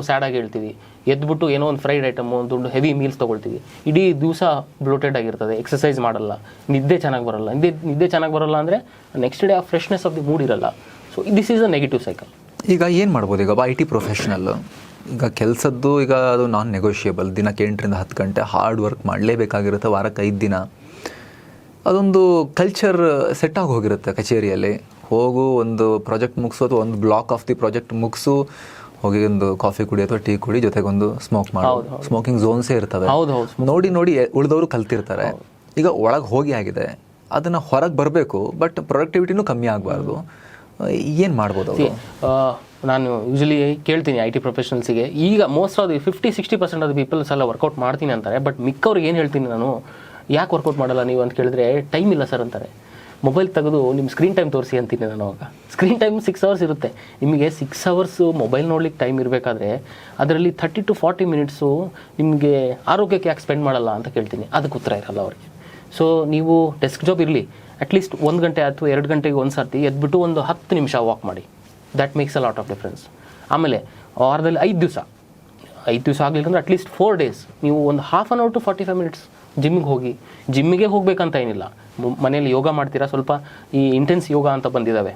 ಸ್ಯಾಡಾಗಿ ಹೇಳ್ತೀವಿ, ಎದ್ಬಿಟ್ಟು ಏನೋ ಒಂದು ಫ್ರೈಡ್ ಐಟಮು, ಒಂದು ಹೆವಿ ಮೀಲ್ಸ್ ತೊಗೊಳ್ತೀವಿ, ಇಡೀ ದಿವಸ ಬ್ಲೋಟೆಡ್ ಆಗಿರ್ತದೆ, ಎಕ್ಸಸೈಸ್ ಮಾಡಲ್ಲ, ನಿದ್ದೆ ಚೆನ್ನಾಗಿ ಬರಲ್ಲ. ನಿದ್ದೆ ಚೆನ್ನಾಗಿ ಬರಲ್ಲ ಅಂದರೆ ನೆಕ್ಸ್ಟ್ ಡೇ ಆ ಫ್ರೆಶ್ನೆಸ್ ಆಫ್ ದಿ ಮೂಡ್ ಇರಲ್ಲ. So this is a negative cycle. ಈಗ ಏನು ಮಾಡ್ಬೋದು? ಈಗ IT ಪ್ರೊಫೆಷನಲ್ಲು ಈಗ ಕೆಲಸದ್ದು ಈಗ ಅದು ನಾನ್ ನೆಗೋಷಿಯಬಲ್. ದಿನಕ್ಕೆ 8ರಿಂದ 10 ಗಂಟೆ ಹಾರ್ಡ್ ವರ್ಕ್ ಮಾಡಲೇಬೇಕಾಗಿರುತ್ತೆ, ವಾರಕ್ಕೆ 5 ದಿನ. ಅದೊಂದು ಕಲ್ಚರ್ ಸೆಟ್ ಆಗಿ ಹೋಗಿರುತ್ತೆ ಕಚೇರಿಯಲ್ಲಿ. ಹೋಗು, ಒಂದು ಪ್ರಾಜೆಕ್ಟ್ ಮುಗಿಸು ಅಥವಾ ಒಂದು ಬ್ಲಾಕ್ ಆಫ್ ದಿ ಪ್ರಾಜೆಕ್ಟ್ ಮುಗಿಸು, ಹೋಗಿ ಒಂದು ಕಾಫಿ ಕುಡಿ ಅಥವಾ ಟೀ ಕುಡಿ, ಜೊತೆಗೊಂದು ಸ್ಮೋಕ್ ಮಾಡೋದು. ಸ್ಮೋಕಿಂಗ್ ಝೋನ್ಸೇ ಇರ್ತವೆ. ನೋಡಿ ಉಳಿದವರು ಕಲ್ತಿರ್ತಾರೆ. ಈಗ ಒಳಗೆ ಹೋಗಿ ಆಗಿದೆ, ಅದನ್ನು ಹೊರಗೆ ಬರಬೇಕು, ಬಟ್ ಪ್ರೊಡಕ್ಟಿವಿಟಿನೂ ಕಮ್ಮಿ ಆಗಬಾರ್ದು. ಏನು ಮಾಡ್ಬೋದು? ನಾನು ಯೂಶಲಿ ಕೇಳ್ತೀನಿ IT ಪ್ರೊಫೆಷನಲ್ಸಿಗೆ, ಈಗ most of the 50-60% of the peoples ಎಲ್ಲ ವರ್ಕೌಟ್ ಮಾಡ್ತೀನಿ ಅಂತಾರೆ. ಬಟ್ ಮಿಕ್ಕವ್ರಿಗೆ ಏನು ಹೇಳ್ತೀನಿ ನಾನು, ಯಾಕೆ ವರ್ಕೌಟ್ ಮಾಡಲ್ಲ ನೀವು ಅಂತ ಕೇಳಿದ್ರೆ, ಟೈಮ್ ಇಲ್ಲ ಸರ್ ಅಂತಾರೆ. ಮೊಬೈಲ್ ತೆಗೆದು ನಿಮ್ಮ ಸ್ಕ್ರೀನ್ ಟೈಮ್ ತೋರಿಸಿ ಅಂತೀನಿ ನಾನು. ಅವಾಗ ಸ್ಕ್ರೀನ್ ಟೈಮ್ 6 ಅವರ್ಸ್ ಇರುತ್ತೆ. ನಿಮಗೆ 6 ಅವರ್ಸು ಮೊಬೈಲ್ ನೋಡ್ಲಿಕ್ಕೆ ಟೈಮ್ ಇರಬೇಕಾದ್ರೆ ಅದರಲ್ಲಿ 30 to 40 ಮಿನಿಟ್ಸು ನಿಮಗೆ ಆರೋಗ್ಯಕ್ಕೆ ಯಾಕೆ ಸ್ಪೆಂಡ್ ಮಾಡಲ್ಲ ಅಂತ ಕೇಳ್ತೀನಿ. ಅದಕ್ಕೆ ಉತ್ತರ ಇರಲ್ಲ ಅವ್ರಿಗೆ. ಸೊ ನೀವು ಡೆಸ್ಕ್ ಜಾಬ್ ಇರಲಿ, ಅಟ್ಲೀಸ್ಟ್ 1 ಗಂಟೆ ಅಥವಾ 2 ಗಂಟೆಗೆ ಒಂದು ಸರ್ತಿ ಎದ್ಬಿಟ್ಟು ಒಂದು 10 ನಿಮಿಷ ವಾಕ್ ಮಾಡಿ. That makes a lot of difference. ಆಮೇಲೆ ವಾರದಲ್ಲಿ 5 ದಿವಸ ಆಗಲಿಲ್ಲ ಅಂದರೆ ಅಟ್ಲೀಸ್ಟ್ 4 ಡೇಸ್ ನೀವು ಒಂದು 1/2 hour to 45 minutes ಜಿಮ್ಮಿಗೆ ಹೋಗಿ. ಜಿಮ್ಮಿಗೆ ಹೋಗ್ಬೇಕಂತ ಏನಿಲ್ಲ, ಮನೇಲಿ ಯೋಗ ಮಾಡ್ತೀರಾ, ಸ್ವಲ್ಪ ಈ ಇಂಟೆನ್ಸ್ ಯೋಗ ಅಂತ ಬಂದಿದ್ದಾವೆ,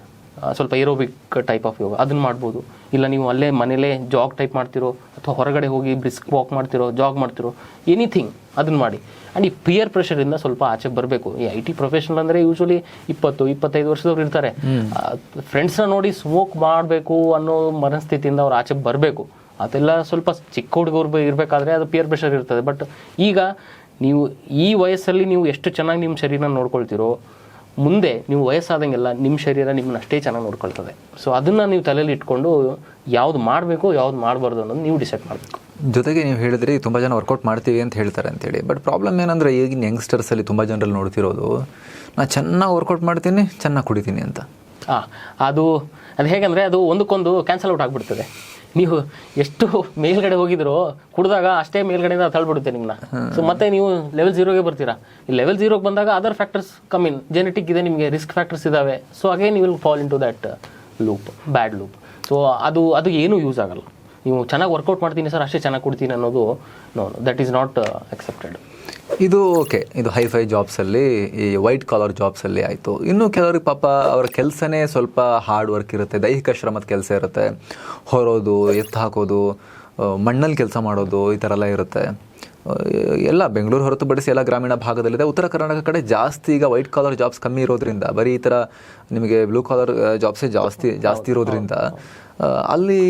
ಸ್ವಲ್ಪ ಏರೋಬಿಕ್ ಟೈಪ್ ಆಫ್ ಯೋಗ, ಅದನ್ನು ಮಾಡ್ಬೋದು. ಇಲ್ಲ ನೀವು ಅಲ್ಲೇ ಮನೇಲೇ ಜಾಗ್ ಟೈಪ್ ಮಾಡ್ತಿರೋ ಅಥವಾ ಹೊರಗಡೆ ಹೋಗಿ ಬ್ರಿಸ್ಕ್ ವಾಕ್ ಮಾಡ್ತಿರೋ, ಜಾಗ್ ಮಾಡ್ತಿರೋ, ಎನಿಥಿಂಗ್ ಅದನ್ನು ಮಾಡಿ. ಆ್ಯಂಡ್ ಈ ಪಿಯರ್ ಪ್ರೆಷರಿಂದ ಸ್ವಲ್ಪ ಆಚೆ ಬರಬೇಕು. ಈ IT ಪ್ರೊಫೆಷನಲ್ ಅಂದರೆ ಯೂಶ್ವಲಿ 20-25 ವರ್ಷದವ್ರು ಇರ್ತಾರೆ. ಫ್ರೆಂಡ್ಸ್ನ ನೋಡಿ ಸ್ಮೋಕ್ ಮಾಡಬೇಕು ಅನ್ನೋ ಮನಸ್ಥಿತಿಯಿಂದ ಅವ್ರು ಆಚೆ ಬರಬೇಕು. ಅದೆಲ್ಲ ಸ್ವಲ್ಪ ಚಿಕ್ಕ ಹುಡುಗರು ಇರಬೇಕಾದ್ರೆ ಅದು ಪಿಯರ್ ಪ್ರೆಷರ್ ಇರ್ತದೆ. ಬಟ್ ಈಗ ನೀವು ಈ ವಯಸ್ಸಲ್ಲಿ ನೀವು ಎಷ್ಟು ಚೆನ್ನಾಗಿ ನಿಮ್ಮ ಶರೀರನ ನೋಡ್ಕೊಳ್ತೀರೋ, ಮುಂದೆ ನೀವು ವಯಸ್ಸಾದಂಗೆಲ್ಲ ನಿಮ್ಮ ಶರೀರ ನಿಮ್ಮನ್ನ ಅಷ್ಟೇ ಚೆನ್ನಾಗಿ ನೋಡ್ಕೊಳ್ತದೆ. ಸೊ ಅದನ್ನು ನೀವು ತಲೆಯಲ್ಲಿ ಇಟ್ಕೊಂಡು ಯಾವ್ದು ಮಾಡಬೇಕು ಯಾವ್ದು ಮಾಡಬಾರ್ದು ಅನ್ನೋದು ನೀವು ಡಿಸೈಡ್ ಮಾಡಬೇಕು. ಜೊತೆಗೆ ನೀವು ಹೇಳಿದ್ರಿ ತುಂಬ ಜನ ವರ್ಕೌಟ್ ಮಾಡ್ತೀವಿ ಅಂತ ಹೇಳ್ತಾರೆ ಅಂತೇಳಿ. ಬಟ್ ಪ್ರಾಬ್ಲಮ್ ಏನಂದರೆ, ಈಗಿನ ಯಂಗ್ಸ್ಟರ್ಸಲ್ಲಿ ತುಂಬ ಜನರಲ್ಲಿ ನೋಡ್ತಿರೋದು, ನಾನು ಚೆನ್ನಾಗಿ ವರ್ಕೌಟ್ ಮಾಡ್ತೀನಿ, ಚೆನ್ನಾಗಿ ಕುಡಿತೀನಿ ಅಂತ. ಅದು ಹೇಗಂದರೆ ಅದು ಒಂದಕ್ಕೊಂದು ಕ್ಯಾನ್ಸಲ್ ಔಟ್ ಆಗಿಬಿಡ್ತದೆ. ನೀವು ಎಷ್ಟು ಮೇಲ್ಗಡೆ ಹೋಗಿದ್ರೋ ಕುಡಿದಾಗ ಅಷ್ಟೇ ಮೇಲ್ಗಡೆಯಿಂದ ತಳ್ಬಿಡುತ್ತೆ ನಿಮ್ಮನ್ನ. ಸೊ ಮತ್ತೆ ನೀವು ಲೆವೆಲ್ 0ಗೆ ಬರ್ತೀರಾ. ಈ ಲೆವೆಲ್ 0ಗೆ ಬಂದಾಗ ಅದರ್ ಫ್ಯಾಕ್ಟರ್ಸ್ ಕಮ್ಮಿನ್, ಜೆನೆಟಿಕ್ ಇದೆ, ನಿಮಗೆ ರಿಸ್ಕ್ ಫ್ಯಾಕ್ಟರ್ಸ್ ಇದ್ದಾವೆ. ಸೊ ಅಗೇನ್ ನೀವು will fall into that loop, bad loop. So ಅದು ಏನೂ ಯೂಸ್ ಆಗಲ್ಲ. ನೀವು ಚೆನ್ನಾಗಿ ವರ್ಕೌಟ್ ಮಾಡ್ತೀನಿ ಸರ್, ಅಷ್ಟೇ ಚೆನ್ನಾಗಿ ಕೊಡ್ತೀನಿ ಅನ್ನೋದು no, that is not accepted. ಇದು ಓಕೆ, ಇದು ಹೈಫೈ ಜಾಬ್ಸಲ್ಲಿ, ಈ ವೈಟ್ ಕಾಲರ್ ಜಾಬ್ಸಲ್ಲಿ ಆಯಿತು. ಇನ್ನು ಕೆಲವ್ರಿಗೆ ಪಾಪ ಅವರ ಕೆಲಸನೇ ಸ್ವಲ್ಪ ಹಾರ್ಡ್ ವರ್ಕ್ ಇರುತ್ತೆ, ದೈಹಿಕ ಶ್ರಮದ ಕೆಲಸ ಇರುತ್ತೆ, ಹೊರೋದು, ಎತ್ತು ಹಾಕೋದು, ಮಣ್ಣಲ್ಲಿ ಕೆಲಸ ಮಾಡೋದು, ಈ ಥರ ಎಲ್ಲ ಇರುತ್ತೆ. ಎಲ್ಲ ಬೆಂಗಳೂರು ಹೊರತುಪಡಿಸಿ ಎಲ್ಲ ಗ್ರಾಮೀಣ ಭಾಗದಲ್ಲಿದೆ. ಉತ್ತರ ಕರ್ನಾಟಕ ಕಡೆ ಜಾಸ್ತಿ ಈಗ ವೈಟ್ ಕಾಲರ್ ಜಾಬ್ಸ್ ಕಮ್ಮಿ ಇರೋದ್ರಿಂದ, ಬರೀ ಈ ಥರ ನಿಮಗೆ ಬ್ಲೂ ಕಾಲರ್ ಜಾಬ್ಸೇ ಜಾಸ್ತಿ ಇರೋದ್ರಿಂದ ಅಲ್ಲಿ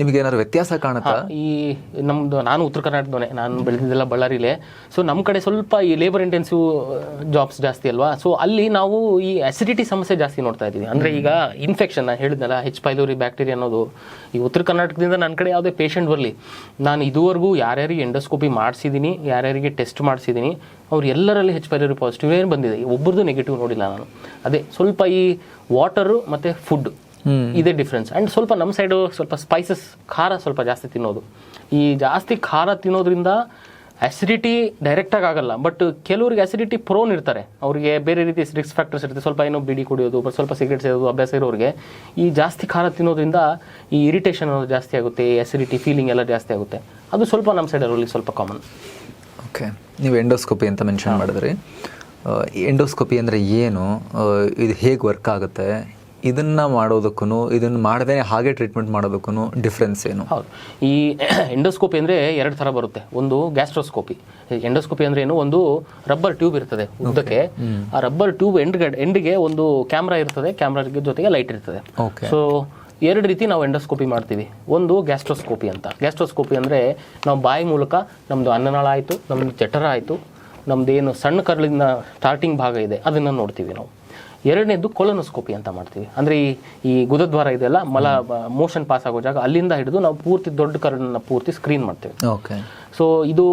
ನಿಮಗೆ ಏನಾದ್ರು ವ್ಯತ್ಯಾಸ ಕಾಣುತ್ತಾ? ಈ ನಮ್ಮದು, ನಾನು ಉತ್ತರ ಕರ್ನಾಟಕದವನೇ, ನಾನು ಬೆಳೆದಿದ್ದೆಲ್ಲ ಬಳ್ಳಾರಿಲೇ. ಸೊ ನಮ್ಮ ಕಡೆ ಸ್ವಲ್ಪ ಈ ಲೇಬರ್ ಇಂಟೆನ್ಸಿವ್ ಜಾಬ್ಸ್ ಜಾಸ್ತಿ ಅಲ್ವಾ. ಸೊ ಅಲ್ಲಿ ನಾವು ಈ ಅಸಿಡಿಟಿ ಸಮಸ್ಯೆ ಜಾಸ್ತಿ ನೋಡ್ತಾ ಇದ್ದೀವಿ. ಅಂದರೆ ಈಗ ಇನ್ಫೆಕ್ಷನ್, ನಾನು ಹೇಳಿದ್ನಲ್ಲ H. pylori ಬ್ಯಾಕ್ಟೀರಿಯಾ ಅನ್ನೋದು, ಈ ಉತ್ತರ ಕರ್ನಾಟಕದಿಂದ ನನ್ನ ಕಡೆ ಯಾವುದೇ ಪೇಷಂಟ್ ಬರಲಿ, ನಾನು ಇದುವರೆಗೂ ಯಾರ್ಯಾರಿಗೆ ಎಂಡೋಸ್ಕೋಪಿ ಮಾಡಿಸಿದ್ದೀನಿ, ಯಾರ್ಯಾರಿಗೆ ಟೆಸ್ಟ್ ಮಾಡಿಸಿದ್ದೀನಿ, ಅವ್ರು ಎಲ್ಲರಲ್ಲಿ H. pylori ಪಾಸಿಟಿವ್ ಏನು ಬಂದಿದೆ, ಒಬ್ಬರದು ನೆಗೆಟಿವ್ ನೋಡಿಲ್ಲ ನಾನು. ಅದೇ ಸ್ವಲ್ಪ ಈ ವಾಟರು ಮತ್ತು ಫುಡ್ ಇದೇ ಡಿಫ್ರೆನ್ಸ್. ಆ್ಯಂಡ್ ಸ್ವಲ್ಪ ನಮ್ಮ ಸೈಡು ಸ್ವಲ್ಪ ಸ್ಪೈಸಸ್, ಖಾರ ಸ್ವಲ್ಪ ಜಾಸ್ತಿ ತಿನ್ನೋದು. ಈ ಜಾಸ್ತಿ ಖಾರ ತಿನ್ನೋದ್ರಿಂದ ಅಸಿಡಿಟಿ ಡೈರೆಕ್ಟಾಗಿ ಆಗಲ್ಲ, ಬಟ್ ಕೆಲವರಿಗೆ ಅಸಿಡಿಟಿ ಪ್ರೋನ್ ಇರ್ತಾರೆ, ಅವರಿಗೆ ಬೇರೆ ರೀತಿ ರಿಸ್ಕ್ ಫ್ಯಾಕ್ಟರ್ಸ್ ಇರುತ್ತೆ. ಸ್ವಲ್ಪ ಏನೋ ಬಿಡಿ ಕುಡಿಯೋದು, ಸ್ವಲ್ಪ ಸಿಗರೇಟ್ ಸೇದೋದು ಅಭ್ಯಾಸ ಇರೋರಿಗೆ ಈ ಜಾಸ್ತಿ ಖಾರ ತಿನ್ನೋದ್ರಿಂದ ಈ ಇರಿಟೇಷನ್ ಅನ್ನೋದು ಜಾಸ್ತಿ ಆಗುತ್ತೆ, ಅಸಿಡಿಟಿ ಫೀಲಿಂಗ್ ಎಲ್ಲ ಜಾಸ್ತಿ ಆಗುತ್ತೆ. ಅದು ಸ್ವಲ್ಪ ನಮ್ಮ ಸೈಡಲ್ಲಿ ಸ್ವಲ್ಪ ಕಾಮನ್. ಓಕೆ, ನೀವು ಎಂಡೋಸ್ಕೋಪಿ ಅಂತ ಮೆನ್ಷನ್ ಮಾಡಿದ್ರಿ. ಎಂಡೋಸ್ಕೋಪಿ ಅಂದರೆ ಏನು, ಇದು ಹೇಗೆ ವರ್ಕ್ ಆಗುತ್ತೆ, ಇದನ್ನು ಮಾಡೋದಕ್ಕೂ ಇದನ್ನು ಮಾಡದೇ ಹಾಗೆ ಟ್ರೀಟ್ಮೆಂಟ್ ಮಾಡೋದಕ್ಕೂ ಡಿಫ್ರೆನ್ಸ್ ಏನು? ಹೌದು, ಈ ಎಂಡೋಸ್ಕೋಪಿ ಅಂದರೆ ಎರಡು ಥರ ಬರುತ್ತೆ. ಒಂದು ಗ್ಯಾಸ್ಟ್ರೋಸ್ಕೋಪಿ. ಎಂಡೋಸ್ಕೋಪಿ ಅಂದರೆ ಏನು, ಒಂದು ರಬ್ಬರ್ ಟ್ಯೂಬ್ ಇರ್ತದೆ ಉದ್ದಕ್ಕೆ. ಆ ರಬ್ಬರ್ ಟ್ಯೂಬ್ ಎಂಡಿಗೆ ಒಂದು ಕ್ಯಾಮ್ರಾ ಇರ್ತದೆ, ಕ್ಯಾಮ್ರಾ ಜೊತೆಗೆ ಲೈಟ್ ಇರ್ತದೆ. ಸೊ ಎರಡು ರೀತಿ ನಾವು ಎಂಡೋಸ್ಕೋಪಿ ಮಾಡ್ತೀವಿ. ಒಂದು ಗ್ಯಾಸ್ಟ್ರೋಸ್ಕೋಪಿ ಅಂತ. ಗ್ಯಾಸ್ಟ್ರೋಸ್ಕೋಪಿ ಅಂದರೆ ನಾವು ಬಾಯಿ ಮೂಲಕ ನಮ್ಮದು ಅನ್ನನಾಳ ಆಯಿತು, ನಮ್ಮದು ಜಠರ ಆಯಿತು, ನಮ್ಮದೇನು ಸಣ್ಣ ಕರಳಿನ ಸ್ಟಾರ್ಟಿಂಗ್ ಭಾಗ ಇದೆ ಅದನ್ನು ನೋಡ್ತೀವಿ ನಾವು. ಎರಡನೇದು ಕೊಲೊನೋಸ್ಕೋಪಿ ಅಂತ ಮಾಡ್ತೀವಿ. ಅಂದರೆ ಈ ಗುದದ್ವಾರ ಇದೆಲ್ಲ, ಮಲ ಮೋಷನ್ ಪಾಸ್ ಆಗೋ ಜಾಗ, ಅಲ್ಲಿಂದ ಹಿಡಿದು ನಾವು ಪೂರ್ತಿ ದೊಡ್ಡ ಕರಳನ್ನ ಪೂರ್ತಿ ಸ್ಕ್ರೀನ್ ಮಾಡ್ತೀವಿ. ಸೊ ಇದು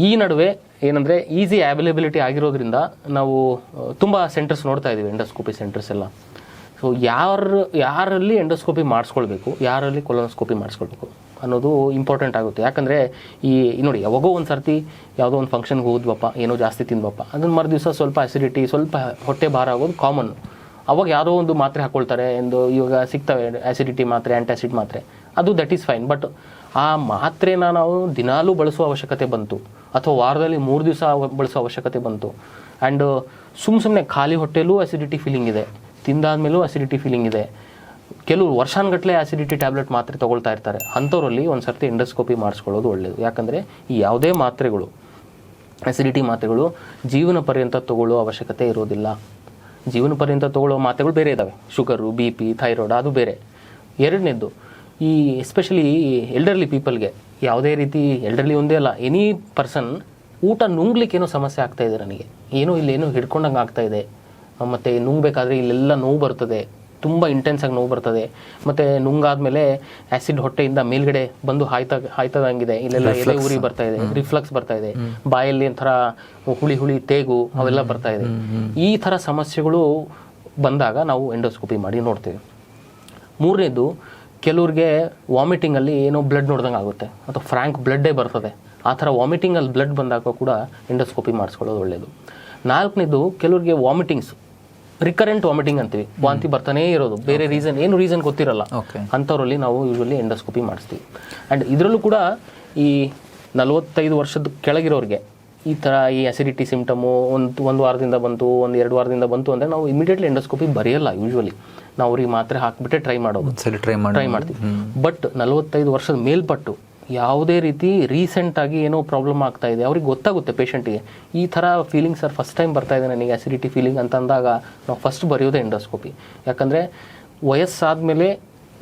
ಈ ನಡುವೆ ಏನಂದರೆ ಈಸಿ ಅವೈಲೇಬಿಲಿಟಿ ಆಗಿರೋದ್ರಿಂದ ನಾವು ತುಂಬ ಸೆಂಟರ್ಸ್ ನೋಡ್ತಾ ಇದ್ದೀವಿ, ಎಂಡೋಸ್ಕೋಪಿ ಸೆಂಟರ್ಸ್ ಎಲ್ಲ. ಸೊ ಯಾರಲ್ಲಿ ಎಂಡೋಸ್ಕೋಪಿ ಮಾಡಿಸ್ಕೊಳ್ಬೇಕು, ಯಾರಲ್ಲಿ ಕೊಲೊನೋಸ್ಕೋಪಿ ಮಾಡಿಸ್ಕೊಳ್ಬೇಕು ಅನ್ನೋದು ಇಂಪಾರ್ಟೆಂಟ್ ಆಗುತ್ತೆ. ಯಾಕಂದರೆ ಈ ನೋಡಿ, ಯಾವಾಗೋ ಒಂದು ಸರ್ತಿ ಯಾವುದೋ ಒಂದು ಫಂಕ್ಷನ್ಗೆ ಹೋದ್ವಪ್ಪ, ಏನೋ ಜಾಸ್ತಿ ತಿಂದ್ವಪ್ಪ, ಅದನ್ನು ಮರು ದಿವಸ ಸ್ವಲ್ಪ ಅಸಿಡಿಟಿ, ಸ್ವಲ್ಪ ಹೊಟ್ಟೆ ಭಾರ ಆಗೋದು ಕಾಮನ್. ಅವಾಗ ಯಾವುದೋ ಒಂದು ಮಾತ್ರೆ ಹಾಕ್ಕೊಳ್ತಾರೆ, ಎಂದು ಇವಾಗ ಸಿಗ್ತವೆ ಆ್ಯಸಿಡಿಟಿ ಮಾತ್ರೆ, ಆ್ಯಂಟಾಸಿಡ್ ಮಾತ್ರೆ, ಅದು ದಟ್ ಈಸ್ ಫೈನ್. ಬಟ್ ಆ ಮಾತ್ರೆನ ನಾವು ದಿನಾಲೂ ಬಳಸುವ ಅವಶ್ಯಕತೆ ಬಂತು, ಅಥವಾ ವಾರದಲ್ಲಿ 3 ದಿವಸ ಬಳಸೋ ಅವಶ್ಯಕತೆ ಬಂತು, ಆ್ಯಂಡ್ ಸುಮ್ಮನೆ ಖಾಲಿ ಹೊಟ್ಟೆಲೂ ಅಸಿಡಿಟಿ ಫೀಲಿಂಗ್ ಇದೆ, ತಿಂದಾದ್ಮೇಲೂ ಅಸಿಡಿಟಿ ಫೀಲಿಂಗ್ ಇದೆ, ಕೆಲವರು ವರ್ಷಾನುಗಟ್ಟಲೆ ಆಸಿಡಿಟಿ ಟ್ಯಾಬ್ಲೆಟ್ ಮಾತ್ರೆ ತೊಗೊಳ್ತಾ ಇರ್ತಾರೆ. ಅಂಥವರಲ್ಲಿ ಒಂದು ಸರ್ತಿ ಎಂಡೋಸ್ಕೋಪಿ ಮಾಡಿಸ್ಕೊಳ್ಳೋದು ಒಳ್ಳೆಯದು. ಯಾಕಂದರೆ ಈ ಯಾವುದೇ ಮಾತ್ರೆಗಳು, ಆಸಿಡಿಟಿ ಮಾತ್ರೆಗಳು ಜೀವನ ಪರ್ಯಂತ ತೊಗೊಳ್ಳೋ ಅವಶ್ಯಕತೆ ಇರೋದಿಲ್ಲ. ಜೀವನ ಪರ್ಯಂತ ತೊಗೊಳ್ಳೋ ಮಾತ್ರೆಗಳು ಬೇರೆ ಇದ್ದಾವೆ, ಶುಗರು, BP, ಥೈರಾಯ್ಡ್, ಅದು ಬೇರೆ. ಎರಡನೇದು, ಈ ಎಸ್ಪೆಷಲಿ ಎಲ್ಡರ್ಲಿ ಪೀಪಲ್ಗೆ ಯಾವುದೇ ರೀತಿ, ಎಲ್ಡರ್ಲಿ ಒಂದೇ ಅಲ್ಲ, ಎನಿ ಪರ್ಸನ್ ಊಟ ನುಂಗ್ಲಿಕ್ಕೆ ಏನೋ ಸಮಸ್ಯೆ ಆಗ್ತಾಯಿದೆ, ನನಗೆ ಏನೋ ಇಲ್ಲೇನೋ ಹಿಡ್ಕೊಂಡಂಗೆ ಆಗ್ತಾಯಿದೆ, ಮತ್ತು ನುಂಗಬೇಕಾದ್ರೆ ಇಲ್ಲೆಲ್ಲ ನೋವು ಬರ್ತದೆ, ತುಂಬ ಇಂಟೆನ್ಸಾಗಿ ನೋವು ಬರ್ತದೆ, ಮತ್ತು ನುಂಗಾದ್ಮೇಲೆ ಆ್ಯಸಿಡ್ ಹೊಟ್ಟೆಯಿಂದ ಮೇಲ್ಗಡೆ ಬಂದು ಹಾಯ್ತದಂಗಿದೆ, ಇಲ್ಲೆಲ್ಲ ಎದೆ ಉರಿ ಬರ್ತಾ ಇದೆ, ರಿಫ್ಲಕ್ಸ್ ಬರ್ತಾ ಇದೆ, ಬಾಯಲ್ಲಿ ಒಂಥರ ಹುಳಿ ತೇಗು ಅವೆಲ್ಲ ಬರ್ತಾ ಇದೆ. ಈ ಥರ ಸಮಸ್ಯೆಗಳು ಬಂದಾಗ ನಾವು ಎಂಡೋಸ್ಕೋಪಿ ಮಾಡಿ ನೋಡ್ತೀವಿ. ಮೂರನೇದು, ಕೆಲವ್ರಿಗೆ ವಾಮಿಟಿಂಗಲ್ಲಿ ಏನೋ ಬ್ಲಡ್ ನೋಡ್ದಂಗೆ ಆಗುತ್ತೆ, ಅಥವಾ ಫ್ರ್ಯಾಂಕ್ ಬ್ಲಡ್ಡೇ ಬರ್ತದೆ. ಆ ಥರ ವಾಮಿಟಿಂಗಲ್ಲಿ ಬ್ಲಡ್ ಬಂದಾಗ ಕೂಡ ಎಂಡೋಸ್ಕೋಪಿ ಮಾಡಿಸ್ಕೊಳ್ಳೋದು ಒಳ್ಳೆಯದು. ನಾಲ್ಕನೇದು, ಕೆಲವ್ರಿಗೆ ವಾಮಿಟಿಂಗ್ಸ್, ರಿಕರೆಂಟ್ ವಾಮಿಟಿಂಗ್ ಅಂತೀವಿ, ವಾಂತಿ ಬರ್ತಾನೇ ಇರೋದು, ಬೇರೆ ಏನು ರೀಸನ್ ಗೊತ್ತಿರಲ್ಲ, ಅಂಥವ್ರಲ್ಲಿ ನಾವು ಯೂಶ್ವಲಿ ಎಂಡೋಸ್ಕೋಪಿ ಮಾಡಿಸ್ತೀವಿ. ಆ್ಯಂಡ್ ಇದರಲ್ಲೂ ಕೂಡ ಈ 45 ವರ್ಷದ ಕೆಳಗಿರೋರಿಗೆ ಈ ಥರ ಈ ಅಸಿಡಿಟಿ ಸಿಂಪ್ಟಮು ಒಂದು ವಾರದಿಂದ ಬಂತು, 1-2 ವಾರದಿಂದ ಬಂತು ಅಂದರೆ ನಾವು ಇಮಿಡಿಯೇಟ್ಲಿ ಎಂಡೋಸ್ಕೋಪಿ ಬರೆಯಲ್ಲ. ಯೂಶ್ವಲಿ ನಾವು ಅವ್ರಿಗೆ ಮಾತ್ರೆ ಹಾಕಿಬಿಟ್ಟೆ ಟ್ರೈ ಮಾಡ್ತೀವಿ. ಬಟ್ 45 ವರ್ಷದ ಮೇಲ್ಪಟ್ಟು ಯಾವುದೇ ರೀತಿ ರೀಸೆಂಟಾಗಿ ಏನೋ ಪ್ರಾಬ್ಲಮ್ ಆಗ್ತಾ ಇದೆ, ಅವ್ರಿಗೆ ಗೊತ್ತಾಗುತ್ತೆ ಪೇಷಂಟಿಗೆ, ಈ ಥರ ಫೀಲಿಂಗ್ ಸರ್ ಫಸ್ಟ್ ಟೈಮ್ ಬರ್ತಾ ಇದೆ ನನಗೆ ಅಸಿಡಿಟಿ ಫೀಲಿಂಗ್ ಅಂತ ಅಂದಾಗ ನಾವು ಫಸ್ಟ್ ಬರೆಯೋದೇ ಎಂಡೋಸ್ಕೋಪಿ. ಯಾಕಂದರೆ ವಯಸ್ಸಾದಮೇಲೆ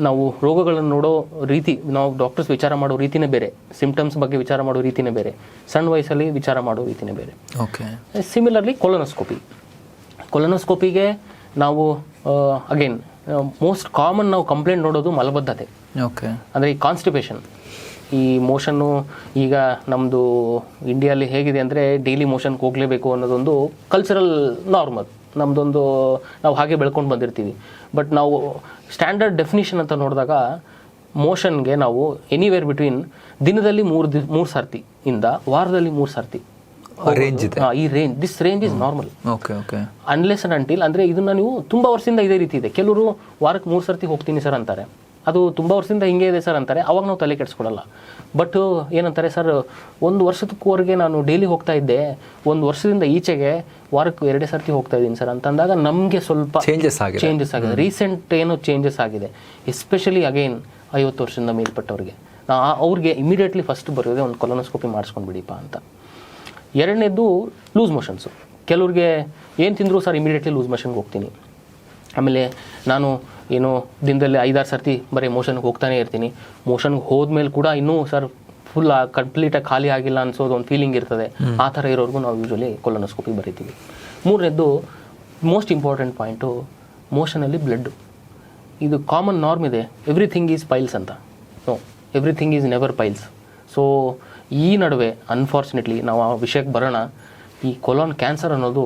ನಾವು ರೋಗಗಳನ್ನು ನೋಡೋ ರೀತಿ, ನಾವು ಡಾಕ್ಟರ್ಸ್ ವಿಚಾರ ಮಾಡೋ ರೀತಿನೇ ಬೇರೆ, ಸಿಂಪ್ಟಮ್ಸ್ ಬಗ್ಗೆ ವಿಚಾರ ಮಾಡೋ ರೀತಿನೇ ಬೇರೆ, ಸಣ್ಣ ವಯಸ್ಸಲ್ಲಿ ವಿಚಾರ ಮಾಡೋ ರೀತಿನೇ ಬೇರೆ. ಸಿಮಿಲರ್ಲಿ ಕೊಲೊನೋಸ್ಕೋಪಿಗೆ ನಾವು ಅಗೇನ್ ಮೋಸ್ಟ್ ಕಾಮನ್ ನಾವು ಕಂಪ್ಲೇಂಟ್ ನೋಡೋದು ಮಲಬದ್ಧತೆ. ಅಂದರೆ ಈ ಕಾನ್ಸ್ಟಿಪೇಷನ್, ಈ ಮೋಷನ್ನು ಈಗ ನಮ್ಮದು ಇಂಡಿಯಲ್ಲಿ ಹೇಗಿದೆ ಅಂದರೆ ಡೈಲಿ ಮೋಷನ್ಗೆ ಹೋಗಲೇಬೇಕು ಅನ್ನೋದೊಂದು ಕಲ್ಚರಲ್ ನಾರ್ಮಲ್, ನಮ್ಮದೊಂದು ನಾವು ಹಾಗೆ ಬೆಳ್ಕೊಂಡು ಬಂದಿರ್ತೀವಿ. ಬಟ್ ನಾವು ಸ್ಟ್ಯಾಂಡರ್ಡ್ ಡೆಫಿನಿಷನ್ ಅಂತ ನೋಡಿದಾಗ ಮೋಷನ್ಗೆ ನಾವು ಎನಿವೇರ್ ಬಿಟ್ವೀನ್ ದಿನದಲ್ಲಿ 3 ಸರ್ತಿ ಇಂದ ವಾರದಲ್ಲಿ 3 ಸರ್ತಿ ರೇಂಜ್ ಇದೆ. This range is normal. Unless and until, ಅಂದರೆ ಇದನ್ನು ನೀವು ತುಂಬ ವರ್ಷದಿಂದ ಇದೇ ರೀತಿ ಇದೆ. ಕೆಲವರು ವಾರಕ್ಕೆ 3 ಸರ್ತಿ ಹೋಗ್ತೀನಿ ಸರ್ ಅಂತಾರೆ, ಅದು ತುಂಬ ವರ್ಷದಿಂದ ಹಿಂಗೆ ಇದೆ ಸರ್ ಅಂತಾರೆ, ಅವಾಗ ನಾವು ತಲೆ ಕೆಡಿಸ್ಕೊಡಲ್ಲ. ಬಟ್ ಏನಂತಾರೆ ಸರ್, 1 ವರ್ಷದವರೆಗೆ ನಾನು ಡೈಲಿ ಹೋಗ್ತಾ ಇದ್ದೆ, 1 ವರ್ಷದಿಂದ ಈಚೆಗೆ ವಾರಕ್ಕೆ 2 ಸರ್ತಿ ಹೋಗ್ತಾ ಇದ್ದೀನಿ ಸರ್ ಅಂತಂದಾಗ ನಮಗೆ ಸ್ವಲ್ಪ ಚೇಂಜಸ್ ಆಗಿದೆ, ರೀಸೆಂಟ್ ಏನೋ ಚೇಂಜಸ್ ಆಗಿದೆ. ಎಸ್ಪೆಷಲಿ ಅಗೈನ್ 50 ವರ್ಷದಿಂದ ಮೇಲ್ಪಟ್ಟವ್ರಿಗೆ ಅವ್ರಿಗೆ ಇಮಿಡಿಯೇಟ್ಲಿ ಫಸ್ಟ್ ಬರೋದೇ ಒಂದು ಕೊಲೊನೋಸ್ಕೋಪಿ ಮಾಡಿಸ್ಕೊಂಡು ಬಿಡಿಪ್ಪ ಅಂತ. ಎರಡನೇದು ಲೂಸ್ ಮೋಷನ್ಸು. ಕೆಲವ್ರಿಗೆ ಏನು ತಿಂದರೂ ಸರ್ ಇಮಿಡಿಯೇಟ್ಲಿ ಲೂಸ್ ಮೋಷನ್ಗೆ ಹೋಗ್ತೀನಿ, ಆಮೇಲೆ ನಾನು ಏನೋ ದಿನದಲ್ಲಿ 5-6 ಸರ್ತಿ ಬರೀ ಮೋಷನ್ಗೆ ಹೋಗ್ತಾನೆ ಇರ್ತೀನಿ, ಮೋಷನ್ಗೆ ಹೋದ್ಮೇಲೆ ಕೂಡ ಇನ್ನೂ ಸರ್ ಫುಲ್ ಕಂಪ್ಲೀಟಾಗಿ ಖಾಲಿ ಆಗಿಲ್ಲ ಅನ್ಸೋದು ಒಂದು ಫೀಲಿಂಗ್ ಇರ್ತದೆ. ಆ ಥರ ಇರೋರ್ಗೂ ನಾವು ಯೂಶ್ವಲಿ ಕೊಲೊನೋಸ್ಕೋಪಿ ಬರೀತೀವಿ. ಮೂರನೇದು ಮೋಸ್ಟ್ ಇಂಪಾರ್ಟೆಂಟ್ ಪಾಯಿಂಟು, ಮೋಷನಲ್ಲಿ ಬ್ಲಡ್ಡು. ಇದು ಕಾಮನ್ ನಾರ್ಮ್ ಇದೆ, ಎವ್ರಿಥಿಂಗ್ ಈಸ್ ಪೈಲ್ಸ್ ಅಂತ. No, everything is never piles. So ಈ ನಡುವೆ ಅನ್ಫಾರ್ಚುನೇಟ್ಲಿ ನಾವು ಆ ವಿಷಯಕ್ಕೆ ಬರೋಣ. ಈ ಕೊಲಾನ್ ಕ್ಯಾನ್ಸರ್ ಅನ್ನೋದು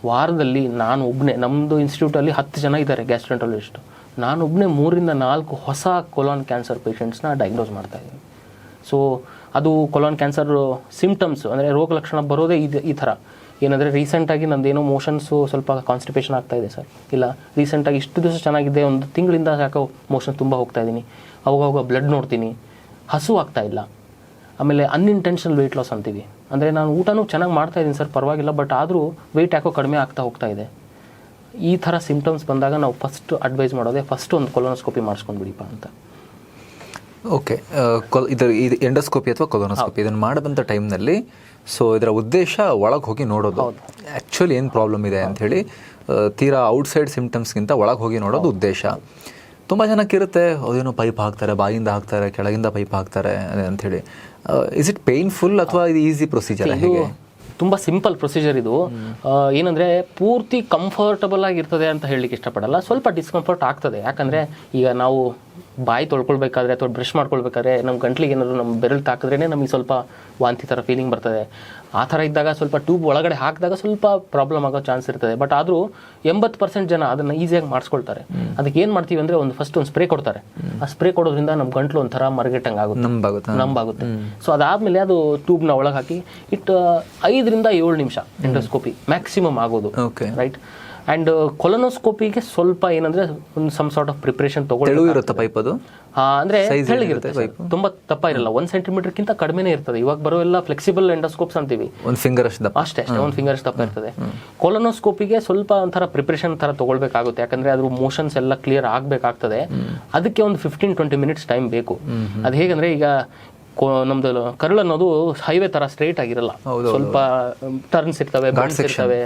ವಾರದಲ್ಲಿ ನಾನು ಒಬ್ಬನೇ, ನಮ್ಮದು ಇನ್ಸ್ಟಿಟ್ಯೂಟಲ್ಲಿ 10 ಜನ ಇದ್ದಾರೆ ಗ್ಯಾಸ್ಟ್ರೆಂಟಾಲಜಿಸ್ಟ್, ನಾನು ಒಬ್ಬನೇ 3-4 ಹೊಸ ಕೊಲಾನ್ ಕ್ಯಾನ್ಸರ್ ಪೇಷಂಟ್ಸ್ನ ಡಯಾಗ್ನೋಸ್ ಮಾಡ್ತಾಯಿದ್ದೀನಿ. ಸೊ ಅದು ಕೊಲಾನ್ ಕ್ಯಾನ್ಸರ್ ಸಿಂಪ್ಟಮ್ಸ್ ಅಂದರೆ ರೋಗ ಲಕ್ಷಣ ಬರೋದೇ ಈ ಥರ. ಏನಂದರೆ ರೀಸೆಂಟಾಗಿ ನಂದೇನೋ ಮೋಷನ್ಸು ಸ್ವಲ್ಪ ಕಾನ್ಸ್ಟಿಪೇಷನ್ ಆಗ್ತಾಯಿದೆ ಸರ್, ಇಲ್ಲ ರೀಸೆಂಟಾಗಿ ಇಷ್ಟು ದಿವಸ ಚೆನ್ನಾಗಿದೆ, 1 ತಿಂಗಳಿಂದ ಯಾಕೋ ಮೋಷನ್ ತುಂಬ ಹೋಗ್ತಾಯಿದ್ದೀನಿ, ಅವಾಗ ಬ್ಲಡ್ ನೋಡ್ತೀನಿ, ಹಸು ಆಗ್ತಾಯಿಲ್ಲ. ಆಮೇಲೆ ಅನ್ಇಂಟೆನ್ಷನಲ್ ವೆಯ್ಟ್ ಲಾಸ್ ಅಂತೀವಿ, ಅಂದರೆ ನಾನು ಊಟನೂ ಚೆನ್ನಾಗಿ ಮಾಡ್ತಾಯಿದ್ದೀನಿ ಸರ್ ಪರವಾಗಿಲ್ಲ, ಬಟ್ ಆದರೂ ವೆಯ್ಟ್ ಯಾಕೋ ಕಡಿಮೆ ಆಗ್ತಾ ಹೋಗ್ತಾ ಇದೆ. ಈ ಥರ ಸಿಂಪ್ಟಮ್ಸ್ ಬಂದಾಗ ನಾವು ಫಸ್ಟ್ ಅಡ್ವೈಸ್ ಮಾಡೋದೇ ಫಸ್ಟ್ ಒಂದು ಕೊಲೊನೋಸ್ಕೋಪಿ ಮಾಡಿಸ್ಕೊಂಡ್ಬಿಡಿಪ್ಪ ಅಂತ. ಓಕೆ, ಇದು ಎಂಡೋಸ್ಕೋಪಿ ಅಥವಾ ಕೊಲೊನೋಸ್ಕೋಪಿ ಇದನ್ನು ಮಾಡಬಂಥ ಟೈಮ್ನಲ್ಲಿ ಸೊ ಇದರ ಉದ್ದೇಶ ಒಳಗೆ ಹೋಗಿ ನೋಡೋದು, ಆ್ಯಕ್ಚುಲಿ ಏನು ಪ್ರಾಬ್ಲಮ್ ಇದೆ ಅಂಥೇಳಿ ತೀರಾ ಔಟ್ಸೈಡ್ ಸಿಂಪ್ಟಮ್ಸ್ಗಿಂತ ಒಳಗೆ ಹೋಗಿ ನೋಡೋದು ಉದ್ದೇಶ. ತುಂಬ ಜನಕ್ಕಿರುತ್ತೆ ಅದೇನೋ ಪೈಪ್ ಹಾಕ್ತಾರೆ, ಬಾಯಿಂದ ಹಾಕ್ತಾರೆ, ಕೆಳಗಿಂದ ಪೈಪ್ ಹಾಕ್ತಾರೆ ಅಂಥೇಳಿ. ಇಸ್ ಇಟ್ ಪೇನ್ಫುಲ್ ಅಥವಾ ಇದು ಈಸಿ ಪ್ರೊಸೀಜರ್? ಹೇಗೆ? ತುಂಬ ಸಿಂಪಲ್ ಪ್ರೊಸೀಜರ್ ಇದು. ಏನಂದರೆ ಪೂರ್ತಿ ಕಂಫರ್ಟಬಲ್ ಆಗಿರ್ತದೆ ಅಂತ ಹೇಳಲಿಕ್ಕೆ ಇಷ್ಟಪಡಲ್ಲ, ಸ್ವಲ್ಪ ಡಿಸ್ಕಂಫರ್ಟ್ ಆಗ್ತದೆ. ಯಾಕಂದರೆ ಈಗ ನಾವು ಬಾಯಿ ತೊಳ್ಕೊಳ್ಬೇಕಾದ್ರೆ ಅಥವಾ ಬ್ರಷ್ ಮಾಡ್ಕೊಳ್ಬೇಕಾದ್ರೆ ನಮ್ಮ ಗಂಟ್ಲಿಗೆ ಏನಾದರೂ ನಮ್ಮ ಬೆರಳು ತಾಕಿದ್ರೇ ನಮಗೆ ಸ್ವಲ್ಪ ವಾಂತಿ ಥರ ಫೀಲಿಂಗ್ ಬರ್ತದೆ. ಆ ಥರ ಇದ್ದಾಗ ಸ್ವಲ್ಪ ಟ್ಯೂಬ್ ಒಳಗಡೆ ಹಾಕಿದಾಗ ಸ್ವಲ್ಪ ಪ್ರಾಬ್ಲಮ್ ಆಗೋ ಚಾನ್ಸ್ ಇರ್ತದೆ. ಬಟ್ ಆದರೂ 80% ಜನ ಅದನ್ನು ಈಸಿಯಾಗಿ ಮಾಡಿಸ್ಕೊಳ್ತಾರೆ. ಅದಕ್ಕೆ ಏನು ಮಾಡ್ತೀವಿ ಅಂದರೆ ಫಸ್ಟ್ ಒಂದು ಸ್ಪ್ರೇ ಕೊಡ್ತಾರೆ. ಆ ಸ್ಪ್ರೇ ಕೊಡೋದ್ರಿಂದ ನಮ್ಮ ಗಂಟ್ಲು ಒಂಥರ ಮರಗೆಟ್ಟಂಗೆ ಆಗುತ್ತೆ, ನಂಬಾಗುತ್ತೆ. ಸೊ ಅದಾದಮೇಲೆ ಅದು ಟ್ಯೂಬ್ನ ಒಳಗೆ ಹಾಕಿ 5 ರಿಂದ 7 ನಿಮಿಷ ಎಂಡೋಸ್ಕೋಪಿ ಮ್ಯಾಕ್ಸಿಮಮ್ ಆಗೋದು, ರೈಟ್. ಆ್ಯಂಡ್ ಕೊಲೊನೋಸ್ಕೋಪಿಗೆ ಸ್ವಲ್ಪ ಏನಂದರೆ ಒಂದು ಸಮ್ ಸಾರ್ಟ್ ಆಫ್ ಪ್ರಿಪ್ರೇಷನ್ ತಗೊಳ್ಳಿರುತ್ತೆ ಪೈಪ್. ಅದು ಅಂದರೆ ತೆಳ್ಳಗಿರುತ್ತೆ, ತುಂಬ ದಪ್ಪ ಇರಲ್ಲ, 1 ಸೆಂಟಿಮೀಟರ್ಗಿಂತ ಕಡಿಮೆನೇ ಇರ್ತದೆ. ಇವಾಗ ಬರೋ ಎಲ್ಲ ಫ್ಲೆಕ್ಸಿಬಲ್ ಎಂಡೋಸ್ಕೋಪ್ಸ್ ಅಂತೀವಿ, ಒಂದು ಫಿಂಗರ್ ಅಷ್ಟು ದಪ್ಪ, ಅಷ್ಟೇ 1 ಫಿಂಗರ್ ಅಷ್ಟು ದಪ್ಪ ಇರ್ತದೆ. ಕೊಲೊನೋಸ್ಕೋಪಿಗೆ ಸ್ವಲ್ಪ ಒಂಥರ ಪ್ರಿಪ್ರೇಷನ್ ಥರ ತೊಗೊಳ್ಬೇಕಾಗುತ್ತೆ, ಯಾಕಂದರೆ ಅದ್ರ ಮೋಷನ್ಸ್ ಎಲ್ಲ ಕ್ಲಿಯರ್ ಆಗಬೇಕಾಗ್ತದೆ. ಅದಕ್ಕೆ ಒಂದು 15-20 ಮಿನಿಟ್ಸ್ ಟೈಮ್ ಬೇಕು. ಅದು ಹೇಗಂದರೆ ಈಗ ನಮ್ದು ಕರಳು ಅನ್ನೋದು ಹೈವೇ ಥರ ಸ್ಟ್ರೈಟ್ ಆಗಿರಲ್ಲ, ಸ್ವಲ್ಪ ಟರ್ನ್ಸ್ ಇರ್ತವೆ, ಬಣ್ಸ್ ಇರ್ತವೆ,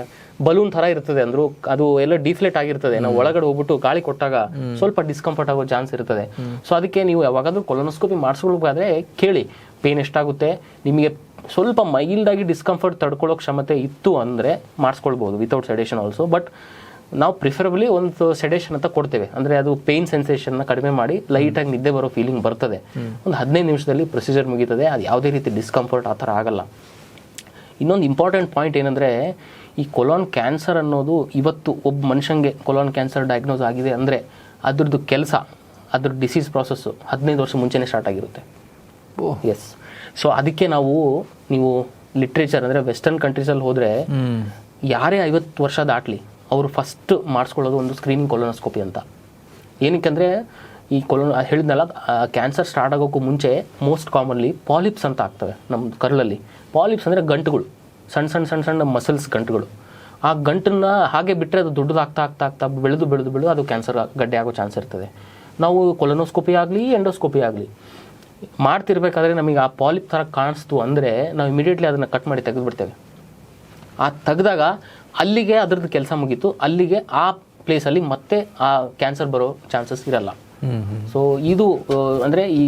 ಬಲೂನ್ ಥರ ಇರ್ತದೆ. ಅಂದ್ರು ಅದು ಎಲ್ಲ ಡಿಫ್ಲೇಟ್ ಆಗಿರ್ತದೆ. ನಾವು ಒಳಗಡೆ ಹೋಗ್ಬಿಟ್ಟು ಗಾಳಿ ಕೊಟ್ಟಾಗ ಸ್ವಲ್ಪ ಡಿಸ್ಕಂಫರ್ಟ್ ಆಗೋ ಚಾನ್ಸ್ ಇರ್ತದೆ. ಸೊ ಅದಕ್ಕೆ ನೀವು ಯಾವಾಗಾದ್ರೂ ಕೊಲೊನೋಸ್ಕೋಪಿ ಮಾಡಿಸ್ಕೊಳ್ಬೇಕಾದ್ರೆ ಕೇಳಿ ಪೇನ್ ಎಷ್ಟಾಗುತ್ತೆ, ನಿಮಗೆ ಸ್ವಲ್ಪ ಮೈಲ್ಡಾಗಿ ಡಿಸ್ಕಂಫರ್ಟ್ ತಡ್ಕೊಳ್ಳೋ ಕ್ಷಮತೆ ಇತ್ತು ಅಂದರೆ ಮಾಡಿಸ್ಕೊಳ್ಬೋದು ವಿತೌಟ್ ಸೆಡೇಷನ್ ಆಲ್ಸೋ. ಬಟ್ ನಾವು ಪ್ರಿಫರಬಲಿ ಒಂದು ಸೆಡೇಷನ್ ಅಂತ ಕೊಡ್ತೇವೆ, ಅಂದರೆ ಅದು ಪೇಯ್ನ್ ಸೆನ್ಸೇಷನ್ನ ಕಡಿಮೆ ಮಾಡಿ ಲೈಟಾಗಿ ನಿದ್ದೆ ಬರೋ ಫೀಲಿಂಗ್ ಬರ್ತದೆ. ಒಂದು 15 ನಿಮಿಷದಲ್ಲಿ ಪ್ರೊಸೀಜರ್ ಮುಗೀತದೆ. ಅದು ಯಾವುದೇ ರೀತಿ ಡಿಸ್ಕಂಫರ್ಟ್ ಆ ಥರ ಆಗಲ್ಲ. ಇನ್ನೊಂದು ಇಂಪಾರ್ಟೆಂಟ್ ಪಾಯಿಂಟ್ ಏನಂದರೆ, ಈ ಕೊಲಾನ್ ಕ್ಯಾನ್ಸರ್ ಅನ್ನೋದು ಇವತ್ತು ಒಬ್ಬ ಮನುಷ್ಯಂಗೆ ಕೊಲಾನ್ ಕ್ಯಾನ್ಸರ್ ಡಯಾಗ್ನೋಸ್ ಆಗಿದೆ ಅಂದರೆ ಅದ್ರದ್ದು ಕೆಲಸ, ಅದ್ರ ಡಿಸೀಸ್ ಪ್ರಾಸೆಸ್ಸು 15 ವರ್ಷ ಮುಂಚೆನೇ ಸ್ಟಾರ್ಟ್ ಆಗಿರುತ್ತೆ. ಎಸ್. ಸೊ ಅದಕ್ಕೆ ನೀವು ಲಿಟ್ರೇಚರ್ ಅಂದರೆ ವೆಸ್ಟರ್ನ್ ಕಂಟ್ರೀಸಲ್ಲಿ ಹೋದರೆ ಯಾರೇ 50 ವರ್ಷ ದಾಟಲಿ ಅವರು ಫಸ್ಟ್ ಮಾಡಿಸ್ಕೊಳ್ಳೋದು ಒಂದು ಸ್ಕ್ರೀನಿಂಗ್ ಕೊಲೊನೋಸ್ಕೋಪಿ ಅಂತ. ಏನಕ್ಕೆಂದರೆ ಈ ಹೇಳಿದ್ನಲ್ಲ, ಕ್ಯಾನ್ಸರ್ ಸ್ಟಾರ್ಟ್ ಆಗೋಕ್ಕೂ ಮುಂಚೆ ಮೋಸ್ಟ್ ಕಾಮನ್ಲಿ ಪಾಲಿಪ್ಸ್ ಅಂತ ಆಗ್ತವೆ ನಮ್ಮ ಕರಳಲ್ಲಿ. ಪಾಲಿಪ್ಸ್ ಅಂದರೆ ಗಂಟುಗಳು, ಸಣ್ಣ ಮಸಲ್ಸ್ ಗಂಟುಗಳು. ಆ ಗಂಟನ್ನ ಹಾಗೆ ಬಿಟ್ಟರೆ ಅದು ದೊಡ್ಡದಾಗ್ತಾ ಬೆಳೆದು ಅದು ಕ್ಯಾನ್ಸರ್ ಗಡ್ಡೆ ಆಗೋ ಚಾನ್ಸ್ ಇರ್ತದೆ. ನಾವು ಕೊಲೊನೋಸ್ಕೋಪಿ ಆಗಲಿ ಎಂಡೋಸ್ಕೋಪಿ ಆಗಲಿ ಮಾಡ್ತಿರ್ಬೇಕಾದ್ರೆ ನಮಗೆ ಆ ಪಾಲಿಪ್ ಥರ ಕಾಣಿಸ್ತು ಅಂದರೆ ನಾವು ಇಮಿಡಿಯೇಟ್ಲಿ ಅದನ್ನು ಕಟ್ ಮಾಡಿ ತೆಗೆದುಬಿಡ್ತೇವೆ. ಆ ತೆಗೆದಾಗ ಅಲ್ಲಿಗೆ ಅದರದ್ದು ಕೆಲಸ ಮುಗೀತು, ಅಲ್ಲಿಗೆ ಆ ಪ್ಲೇಸಲ್ಲಿ ಮತ್ತೆ ಆ ಕ್ಯಾನ್ಸರ್ ಬರೋ ಚಾನ್ಸಸ್ ಇರಲ್ಲ. ಸೊ ಇದು ಅಂದರೆ ಈ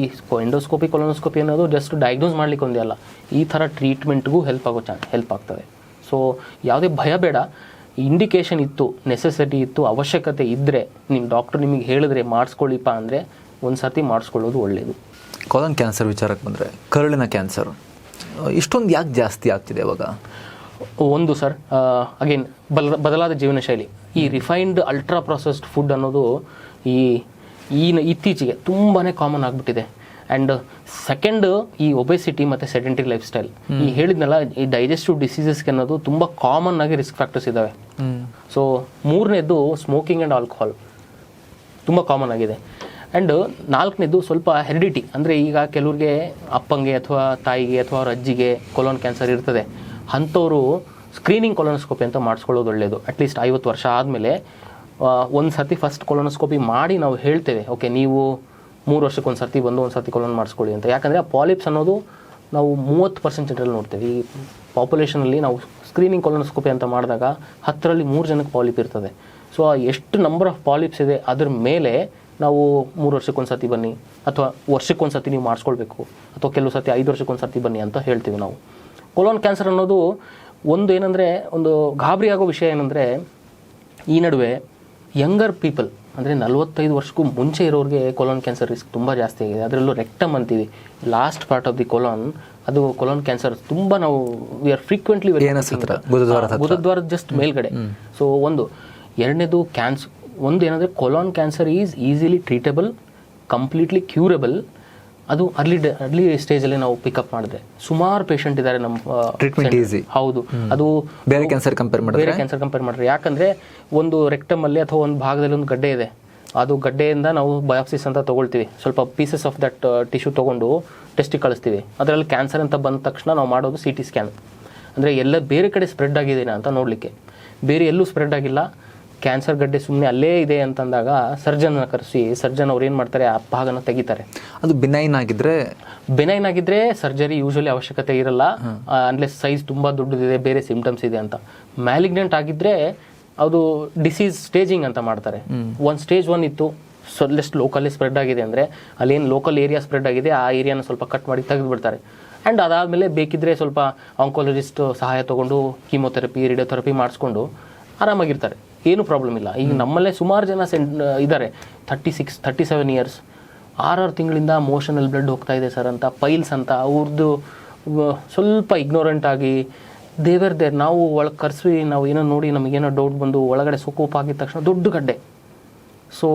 ಎಂಡೋಸ್ಕೋಪಿ ಕೊಲೊನೋಸ್ಕೋಪಿ ಅನ್ನೋದು ಜಸ್ಟ್ ಡಯಾಗ್ನೋಸ್ ಮಾಡ್ಲಿಕ್ಕೆ ಒಂದೇ ಅಲ್ಲ, ಈ ಥರ ಟ್ರೀಟ್ಮೆಂಟ್ಗೂ ಹೆಲ್ಪ್ ಆಗ್ತದೆ. ಸೊ ಯಾವುದೇ ಭಯ ಬೇಡ. ಇಂಡಿಕೇಶನ್ ಇತ್ತು, ನೆಸೆಸಿಟಿ ಇತ್ತು, ಅವಶ್ಯಕತೆ ಇದ್ದರೆ ನಿಮ್ಮ ಡಾಕ್ಟರ್ ನಿಮಗೆ ಹೇಳಿದ್ರೆ ಮಾಡಿಸ್ಕೊಳ್ಳಿಪ್ಪ ಅಂದರೆ ಒಂದು ಸರ್ತಿ ಮಾಡಿಸ್ಕೊಳ್ಳೋದು ಒಳ್ಳೆಯದು. ಕೊಲನ್ ಕ್ಯಾನ್ಸರ್ ವಿಚಾರಕ್ಕೆ ಬಂದರೆ, ಕರುಳಿನ ಕ್ಯಾನ್ಸರ್ ಇಷ್ಟೊಂದು ಯಾಕೆ ಜಾಸ್ತಿ ಆಗ್ತಿದೆ ಇವಾಗ? ಒಂದು ಸರ್, ಅಗೇನ್ ಬದಲಾದ ಜೀವನ ಶೈಲಿ, ಈ ರಿಫೈನ್ಡ್ ಅಲ್ಟ್ರಾ ಪ್ರೊಸೆಸ್ಡ್ ಫುಡ್ ಅನ್ನೋದು ಇತ್ತೀಚೆಗೆ ತುಂಬಾ ಕಾಮನ್ ಆಗಿಬಿಟ್ಟಿದೆ. ಆ್ಯಂಡ್ ಸೆಕೆಂಡ್, ಈ ಒಬೆಸಿಟಿ ಮತ್ತು ಸೆಡೆಂಟರಿ ಲೈಫ್ ಸ್ಟೈಲ್. ಈ ಹೇಳಿದ್ನಲ್ಲ, ಈ ಡೈಜೆಸ್ಟಿವ್ ಡಿಸೀಸಸ್ಗೆ ಅನ್ನೋದು ತುಂಬ ಕಾಮನ್ ಆಗಿ ರಿಸ್ಕ್ ಫ್ಯಾಕ್ಟರ್ಸ್ ಇದ್ದಾವೆ. ಸೊ 3ನೇದು ಸ್ಮೋಕಿಂಗ್ ಆ್ಯಂಡ್ ಆಲ್ಕೋಹಾಲ್ ತುಂಬ ಕಾಮನ್ ಆಗಿದೆ. ಆ್ಯಂಡ್ 4ನೇದು ಸ್ವಲ್ಪ ಹೆರಿಡಿಟಿ, ಅಂದರೆ ಈಗ ಕೆಲವ್ರಿಗೆ ಅಪ್ಪಂಗೆ ಅಥವಾ ತಾಯಿಗೆ ಅಥವಾ ಅವ್ರ ಅಜ್ಜಿಗೆ ಕೊಲೋನ್ ಕ್ಯಾನ್ಸರ್ ಇರ್ತದೆ. ಅಂಥವರು ಸ್ಕ್ರೀನಿಂಗ್ ಕೊಲೊನೋಸ್ಕೋಪಿ ಅಂತ ಮಾಡಿಸ್ಕೊಳ್ಳೋದು ಒಳ್ಳೆಯದು. ಅಟ್ಲೀಸ್ಟ್ 50 ವರ್ಷ ಆದಮೇಲೆ ಒಂದು ಸರ್ತಿ ಫಸ್ಟ್ ಕೊಲೊನೋಸ್ಕೋಪಿ ಮಾಡಿ ನಾವು ಹೇಳ್ತೇವೆ, ಓಕೆ ನೀವು 3 ವರ್ಷಕ್ಕೊಂದು ಸರ್ತಿ ಬಂದು ಒಂದು ಸರ್ತಿ ಕೊಲೊನ್ ಮಾಡಿಸ್ಕೊಳ್ಳಿ ಅಂತ. ಯಾಕಂದರೆ ಆ ಪಾಲಿಪ್ಸ್ ಅನ್ನೋದು ನಾವು 30% ಜನರಲ್ಲಿ ನೋಡ್ತೇವೆ. ಈ ಪಾಪ್ಯುಲೇಷನಲ್ಲಿ ನಾವು ಸ್ಕ್ರೀನಿಂಗ್ ಕೊಲೊನೋಸ್ಕೋಪಿ ಅಂತ ಮಾಡಿದಾಗ 10ರಲ್ಲಿ 3 ಜನಕ್ಕೆ ಪಾಲಿಪ್ ಇರ್ತದೆ. ಸೊ ಎಷ್ಟು ನಂಬರ್ ಆಫ್ ಪಾಲಿಪ್ಸ್ ಇದೆ ಅದ್ರ ಮೇಲೆ ನಾವು 3 ವರ್ಷಕ್ಕೊಂದು ಸರ್ತಿ ಬನ್ನಿ, ಅಥವಾ ವರ್ಷಕ್ಕೊಂದು ಸರ್ತಿ ನೀವು ಮಾಡಿಸ್ಕೊಳ್ಬೇಕು, ಅಥವಾ ಕೆಲವು ಸರ್ತಿ 5 ವರ್ಷಕ್ಕೊಂದು ಸರ್ತಿ ಬನ್ನಿ ಅಂತ ಹೇಳ್ತೀವಿ ನಾವು. ಕೊಲೋನ್ ಕ್ಯಾನ್ಸರ್ ಅನ್ನೋದು ಒಂದು ಏನಂದರೆ, ಒಂದು ಗಾಬರಿ ಆಗೋ ವಿಷಯ ಏನಂದರೆ, ಈ ನಡುವೆ ಯಂಗರ್ ಪೀಪಲ್ ಅಂದರೆ 45 ವರ್ಷಕ್ಕೂ ಮುಂಚೆ ಇರೋರಿಗೆ ಕೊಲೋನ್ ಕ್ಯಾನ್ಸರ್ ರಿಸ್ಕ್ ತುಂಬ ಜಾಸ್ತಿ ಆಗಿದೆ. ಅದರಲ್ಲೂ ರೆಕ್ಟಮ್ ಅಂತೀವಿ, last part of the colon, ಅದು ಕೊಲೋನ್ ಕ್ಯಾನ್ಸರ್ ತುಂಬ ನಾವು ವಿ ಆರ್ ಫ್ರೀಕ್ವೆಂಟ್ಲಿ ಗುದದ್ವಾರದ ಜಸ್ಟ್ ಮೇಲ್ಗಡೆ. ಸೊ ಒಂದು. ಎರಡನೇದು ಒಂದು ಏನಂದರೆ colon cancer is easily treatable, completely curable. ಅದು ಅರ್ಲಿ ಸ್ಟೇಜಲ್ಲಿ ನಾವು ಪಿಕಪ್ ಮಾಡಿದ್ರೆ ಸುಮಾರು ಪೇಷಂಟ್ ಇದ್ದಾರೆ ನಮ್ಮ ಟ್ರೀಟ್ಮೆಂಟ್ ಈಸಿ. ಹೌದು, ಅದು ಬೇರೆ ಕ್ಯಾನ್ಸರ್ ಕಂಪೇರ್ ಮಾಡಿದ್ರೆ. ಯಾಕಂದರೆ ಒಂದು ರೆಕ್ಟಮಲ್ಲಿ ಅಥವಾ ಒಂದು ಭಾಗದಲ್ಲಿ ಒಂದು ಗಡ್ಡೆ ಇದೆ, ಅದು ಗಡ್ಡೆಯಿಂದ ನಾವು ಬಯಾಪ್ಸಿಸ್ ಅಂತ ತೊಗೊಳ್ತೀವಿ. ಸ್ವಲ್ಪ ಪೀಸಸ್ ಆಫ್ ದಟ್ ಟಿಶ್ಯೂ ತೊಗೊಂಡು ಟೆಸ್ಟಿಗೆ ಕಳಿಸ್ತೀವಿ. ಅದರಲ್ಲಿ ಕ್ಯಾನ್ಸರ್ ಅಂತ ಬಂದ ತಕ್ಷಣ ನಾವು ಮಾಡೋದು CT ಸ್ಕ್ಯಾನ್. ಅಂದರೆ ಎಲ್ಲ ಬೇರೆ ಕಡೆ ಸ್ಪ್ರೆಡ್ ಆಗಿದೆಯಾ ಅಂತ ನೋಡಲಿಕ್ಕೆ. ಬೇರೆ ಎಲ್ಲೂ ಸ್ಪ್ರೆಡ್ ಆಗಿಲ್ಲ, ಕ್ಯಾನ್ಸರ್ ಗಡ್ಡೆ ಸುಮ್ಮನೆ ಅಲ್ಲೇ ಇದೆ ಅಂತಂದಾಗ ಸರ್ಜನ್ನ ಕರೆಸಿ ಸರ್ಜನ್ ಅವ್ರು ಏನು ಮಾಡ್ತಾರೆ ಆ ಭಾಗನ ತೆಗಿತಾರೆ. ಅದು ಬಿನೈನ್ ಆಗಿದ್ರೆ ಸರ್ಜರಿ ಯೂಶಲಿ ಅವಶ್ಯಕತೆ ಇರಲ್ಲ, ಅನ್ಲೆಸ್ ಸೈಜ್ ತುಂಬ ದೊಡ್ಡದಿದೆ, ಬೇರೆ ಸಿಂಪ್ಟಮ್ಸ್ ಇದೆ ಅಂತ. ಮ್ಯಾಲಿಗ್ನೆಂಟ್ ಆಗಿದ್ರೆ ಅದು ಡಿಸೀಸ್ ಸ್ಟೇಜಿಂಗ್ ಅಂತ ಮಾಡ್ತಾರೆ. ಸ್ಟೇಜ್ 1 ಇತ್ತು, ಸ್ವಲ್ಪ ಲೋಕಲ್ಲಿ ಸ್ಪ್ರೆಡ್ ಆಗಿದೆ ಅಂದರೆ ಅಲ್ಲೇನು ಲೋಕಲ್ ಏರಿಯಾ ಸ್ಪ್ರೆಡ್ ಆಗಿದೆ ಆ ಏರಿಯಾನ ಸ್ವಲ್ಪ ಕಟ್ ಮಾಡಿ ತೆಗೆದುಬಿಡ್ತಾರೆ. ಆ್ಯಂಡ್ ಅದಾದಮೇಲೆ ಬೇಕಿದ್ರೆ ಸ್ವಲ್ಪ ಆಂಕಾಲಜಿಸ್ಟ್ ಸಹಾಯ ತೊಗೊಂಡು ಕೀಮೊಥೆರಪಿ, ರೇಡಿಯೋಥೆರಪಿ ಮಾಡಿಸ್ಕೊಂಡು ಆರಾಮಾಗಿರ್ತಾರೆ, ಏನೂ ಪ್ರಾಬ್ಲಮ್ ಇಲ್ಲ. ಈಗ ನಮ್ಮಲ್ಲೇ ಸುಮಾರು ಜನ ಇದ್ದಾರೆ 36-37 ಇಯರ್ಸ್, 6 ತಿಂಗಳಿಂದ ಮೋಷನಲ್ ಬ್ಲಡ್ ಹೋಗ್ತಾ ಇದೆ ಸರ್ ಅಂತ, ಪೈಲ್ಸ್ ಅಂತ. ಅವ್ರದ್ದು ಸ್ವಲ್ಪ ಇಗ್ನೋರೆಂಟ್ ಆಗಿ ದೇವರ್ ನಾವು ಒಳಗೆ ಕರೆಸಿ ನಾವು ಏನೋ ನೋಡಿ ನಮಗೇನೋ ಡೌಟ್ ಬಂದು ಒಳಗಡೆ ಸೋಕೋಪ್ ಆಗಿದ ತಕ್ಷಣ ದೊಡ್ಡ ಗಡ್ಡೆ. ಸೊ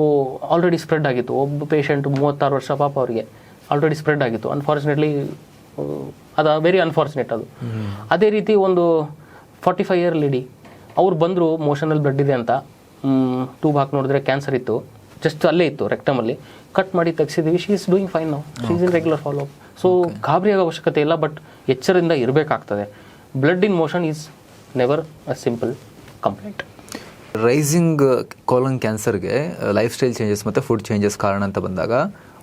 ಆಲ್ರೆಡಿ ಸ್ಪ್ರೆಡ್ ಆಗಿತ್ತು. ಒಬ್ಬ ಪೇಷಂಟ್ 36 ವರ್ಷ ಪಾಪ ಅವರಿಗೆ ಆಲ್ರೆಡಿ ಸ್ಪ್ರೆಡ್ ಆಗಿತ್ತು. ಅನ್ಫಾರ್ಚುನೇಟ್ಲಿ ಅದು ವೆರಿ ಅನ್ಫಾರ್ಚುನೇಟ್ ಅದು. ಅದೇ ರೀತಿ ಒಂದು 45 ಇಯರ್ ಲೇಡಿ, ಅವ್ರು ಬಂದರು ಮೋಷನಲ್ ಬ್ಲಡ್ ಇದೆ ಅಂತ, ಟ್ಯೂಬ್ ಹಾಕಿ ನೋಡಿದ್ರೆ ಕ್ಯಾನ್ಸರ್ ಇತ್ತು, ಜಸ್ಟ್ ಅಲ್ಲೇ ಇತ್ತು ರೆಕ್ಟಮಲ್ಲಿ, ಕಟ್ ಮಾಡಿ ತೆಗೆಸಿದ್ದೀವಿ. She is doing fine now, she is in regular follow up. So ಗಾಬರಿ ಆಗೋ ಅವಶ್ಯಕತೆ ಇಲ್ಲ, ಬಟ್ ಎಚ್ಚರದಿಂದ ಇರಬೇಕಾಗ್ತದೆ. Blood in motion is never a simple complaint. Rising colon ಕ್ಯಾನ್ಸರ್ಗೆ ಲೈಫ್ ಸ್ಟೈಲ್ ಚೇಂಜಸ್ ಮತ್ತು ಫುಡ್ ಚೇಂಜಸ್ ಕಾರಣ ಅಂತ ಬಂದಾಗ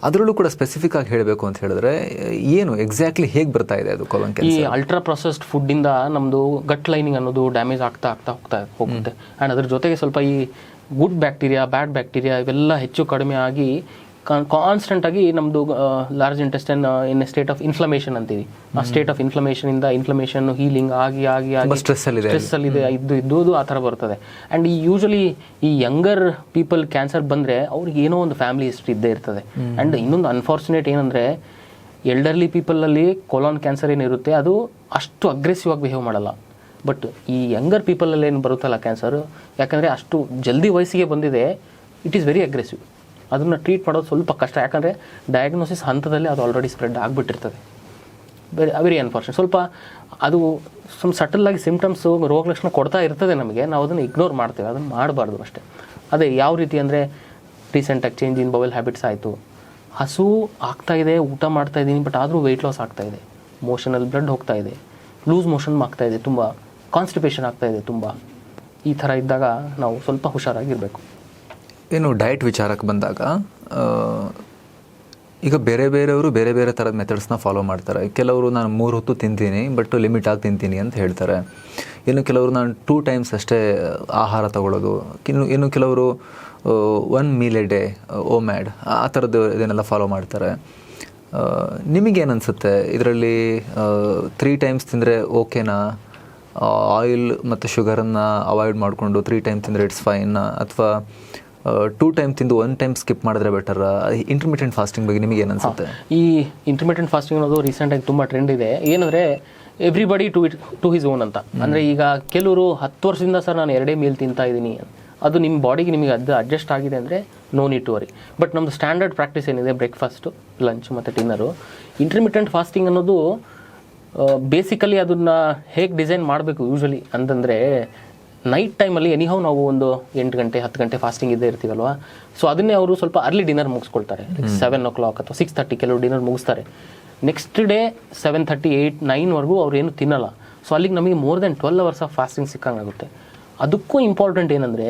ಅದರಲ್ಲೂ ಕೂಡ ಸ್ಪೆಸಿಫಿಕ್ ಆಗಿ ಹೇಳಬೇಕು ಅಂತ ಹೇಳಿದ್ರೆ ಏನು ಎಕ್ಸಾಕ್ಟ್ಲಿ ಹೇಗೆ ಬರ್ತಾ ಇದೆ ಅದು ಕೋಲನ್ ಕ್ಯಾನ್ಸರ್? ಈ ಅಲ್ಟ್ರಾ ಪ್ರೊಸೆಸ್ಡ್ ಫುಡ್ಡಿಂದ ನಮ್ಮದು ಗಟ್ ಲೈನಿಂಗ್ ಅನ್ನೋದು ಡ್ಯಾಮೇಜ್ ಆಗ್ತಾ ಹೋಗುತ್ತೆ. ಆ್ಯಂಡ್ ಅದ್ರ ಜೊತೆಗೆ ಸ್ವಲ್ಪ ಈ ಗುಡ್ ಬ್ಯಾಕ್ಟೀರಿಯಾ, ಬ್ಯಾಡ್ ಬ್ಯಾಕ್ಟೀರಿಯಾ ಇವೆಲ್ಲ ಹೆಚ್ಚು ಕಡಿಮೆ ಆಗಿ ಕಾನ್ಸ್ಟೆಂಟ್ ಆಗಿ ನಮ್ಮದು large intestine in state of inflammation ಅಂತೀವಿ. ಆ ಸ್ಟೇಟ್ ಆಫ್ ಇನ್ಫ್ಲಮೇಷನಿಂದ ಇನ್ಫ್ಲಮೇಷನ್ ಹೀಲಿಂಗ್ ಆಗಿ ಸ್ಟ್ರೆಸ್ಸಲ್ಲಿದೆ ಇದ್ದು ಆ ಥರ ಬರ್ತದೆ. ಆ್ಯಂಡ್ ಈ ಯೂಶಲಿ ಈ ಯಂಗರ್ ಪೀಪಲ್ ಕ್ಯಾನ್ಸರ್ ಬಂದರೆ ಅವ್ರಿಗೆ ಏನೋ ಒಂದು ಫ್ಯಾಮಿಲಿ ಹಿಸ್ಟ್ರಿ ಇದ್ದೇ ಇರ್ತದೆ. ಆ್ಯಂಡ್ ಇನ್ನೊಂದು ಅನ್ಫಾರ್ಚುನೇಟ್ ಏನಂದರೆ ಎಲ್ಡರ್ಲಿ ಪೀಪಲಲ್ಲಿ ಕೊಲಾನ್ ಕ್ಯಾನ್ಸರ್ ಏನಿರುತ್ತೆ ಅದು ಅಷ್ಟು ಅಗ್ರೆಸಿವ್ ಆಗಿ ಬಿಹೇವ್ ಮಾಡಲ್ಲ. ಬಟ್ ಈ ಯಂಗರ್ ಪೀಪಲಲ್ಲಿ ಏನು ಬರುತ್ತಲ್ಲ ಕ್ಯಾನ್ಸರ್, ಯಾಕಂದರೆ ಅಷ್ಟು ಜಲ್ದಿ ವಯಸ್ಸಿಗೆ ಬಂದಿದೆ, ಇಟ್ ಈಸ್ ವೆರಿ ಅಗ್ರೆಸಿವ್. ಅದನ್ನು ಟ್ರೀಟ್ ಮಾಡೋದು ಸ್ವಲ್ಪ ಕಷ್ಟ, ಯಾಕಂದರೆ ಡಯಾಗ್ನೋಸಿಸ್ ಹಂತದಲ್ಲಿ ಅದು ಆಲ್ರೆಡಿ ಸ್ಪ್ರೆಡ್ ಆಗಿಬಿಟ್ಟಿರ್ತದೆ. Very unfortunate. ಸ್ವಲ್ಪ ಅದು ಸಟಲ್ಲಾಗಿ ಸಿಮ್ಟಮ್ಸು, ರೋಗ ಲಕ್ಷಣ ಕೊಡ್ತಾ ಇರ್ತದೆ ನಮಗೆ, ನಾವು ಅದನ್ನು ಇಗ್ನೋರ್ ಮಾಡ್ತೇವೆ, ಅದನ್ನು ಮಾಡಬಾರ್ದು ಅಷ್ಟೇ. ಅದೇ ಯಾವ ರೀತಿ ಅಂದರೆ ರೀಸೆಂಟಾಗಿ ಚೇಂಜ್ ಇನ್ ಬವೆಲ್ ಹ್ಯಾಬಿಟ್ಸ್ ಆಯಿತು, ಹಸು ಆಗ್ತಾಯಿದೆ, ಊಟ ಮಾಡ್ತಾಯಿದ್ದೀನಿ, ಬಟ್ ಆದರೂ ವೆಯ್ಟ್ ಲಾಸ್ ಆಗ್ತಾಯಿದೆ, ಮೋಷನಲ್ಲಿ ಬ್ಲಡ್ ಹೋಗ್ತಾ ಇದೆ, ಲೂಸ್ ಮೋಷನ್ ಆಗ್ತಾಯಿದೆ, ತುಂಬ ಕಾನ್ಸ್ಟಿಪೇಷನ್ ಆಗ್ತಾಯಿದೆ ತುಂಬ. ಈ ಥರ ಇದ್ದಾಗ ನಾವು ಸ್ವಲ್ಪ ಹುಷಾರಾಗಿರಬೇಕು. ಏನು ಡಯಟ್ ವಿಚಾರಕ್ಕೆ ಬಂದಾಗ ಈಗ ಬೇರೆಯವರು ಬೇರೆ ಥರದ ಮೆಥಡ್ಸ್ನ ಫಾಲೋ ಮಾಡ್ತಾರೆ. ಕೆಲವರು ನಾನು 3 ಹೊತ್ತು ತಿಂತೀನಿ ಬಟ್ ಲಿಮಿಟ್ ಆಗಿ ತಿಂತೀನಿ ಅಂತ ಹೇಳ್ತಾರೆ. ಇನ್ನು ಕೆಲವರು ನಾನು 2 ಟೈಮ್ಸ್ ಅಷ್ಟೇ ಆಹಾರ ತಗೊಳ್ಳೋದು. ಇನ್ನು ಕೆಲವರು 1 ಮೀಲ್ ಎ ಡೇ, ಓಮ್ಯಾಡ್, ಆ ಥರದ್ದು ಇದನ್ನೆಲ್ಲ ಫಾಲೋ ಮಾಡ್ತಾರೆ. ನಿಮಗೇನು ಅನಿಸುತ್ತೆ ಇದರಲ್ಲಿ? 3 ಟೈಮ್ಸ್ ತಿಂದರೆ ಓಕೆನಾ? ಆಯಿಲ್ ಮತ್ತು ಶುಗರನ್ನು ಅವಾಯ್ಡ್ ಮಾಡಿಕೊಂಡು 3 ಟೈಮ್ ತಿಂದರೆ ಇಟ್ಸ್ ಫೈನ್, ಅಥವಾ 2 ಟೈಮ್ ತಿಂದು 1 ಟೈಮ್ ಸ್ಕಿಪ್ ಮಾಡಿದ್ರೆ ಬೆಟರ್? ಇಂಟರ್ಮಿಟೆಂಟ್ ಫಾಸ್ಟಿಂಗ್ ಬಗ್ಗೆ ನಿಮಗೆ ಏನು ಅನಿಸುತ್ತೆ? ಈ ಇಂಟರ್ಮಿಟೆಂಟ್ ಫಾಸ್ಟಿಂಗ್ ಅನ್ನೋದು ರೀಸೆಂಟಾಗಿ ತುಂಬ ಟ್ರೆಂಡ್ ಇದೆ. ಏನಂದರೆ ಎವ್ರಿಬಡಿ ಟು ಹಿಸ್ ಓನ್ ಅಂತ. ಅಂದರೆ ಈಗ ಕೆಲವರು 10 ವರ್ಷದಿಂದ ಸರ್ ನಾನು 2 ಮೀಲ್ ತಿಂತಾ ಇದ್ದೀನಿ, ಅದು ನಿಮ್ಮ ಬಾಡಿಗೆ ನಿಮಗೆ ಅದು ಅಡ್ಜಸ್ಟ್ ಆಗಿದೆ ಅಂದರೆ no need to worry. But ನಮ್ಮದು ಸ್ಟ್ಯಾಂಡರ್ಡ್ ಪ್ರಾಕ್ಟೀಸ್ ಏನಿದೆ, ಬ್ರೇಕ್ಫಾಸ್ಟು, ಲಂಚ್ ಮತ್ತು ಡಿನ್ನರು, ಇಂಟರ್ಮಿಟೆಂಟ್ ಫಾಸ್ಟಿಂಗ್ ಅನ್ನೋದು ಬೇಸಿಕಲಿ ಅದನ್ನು ಹೇಗೆ ಡಿಸೈನ್ ಮಾಡಬೇಕು ಯೂಶಲಿ ಅಂತಂದರೆ, ನೈಟ್ ಟೈಮಲ್ಲಿ ಎನಿಹೌ ನಾವು ಒಂದು 8 ಗಂಟೆ 10 ಗಂಟೆ ಫಾಸ್ಟಿಂಗ್ ಇದ್ದೇ ಇರ್ತೀವಲ್ವ. ಸೊ ಅದನ್ನೇ ಅವರು ಸ್ವಲ್ಪ ಅರ್ಲಿ ಡಿನ್ನರ್ ಮುಗಿಸ್ಕೊಳ್ತಾರೆ, 7 o'clock ಅಥವಾ 6:30 ಕೆಲವರು ಡಿನ್ನರ್ ಮುಗಿಸ್ತಾರೆ. ನೆಕ್ಸ್ಟ್ ಡೇ 7:30, 8, 9ವರೆಗೂ ಅವ್ರು ಏನು ತಿನ್ನಲ್ಲ. ಸೊ ಅಲ್ಲಿಗೆ ನಮಗೆ more than 12 hours of fasting ಸಿಕ್ಕಂಗಾಗುತ್ತೆ. ಅದಕ್ಕೂ ಇಂಪಾರ್ಟೆಂಟ್ ಏನಂದರೆ,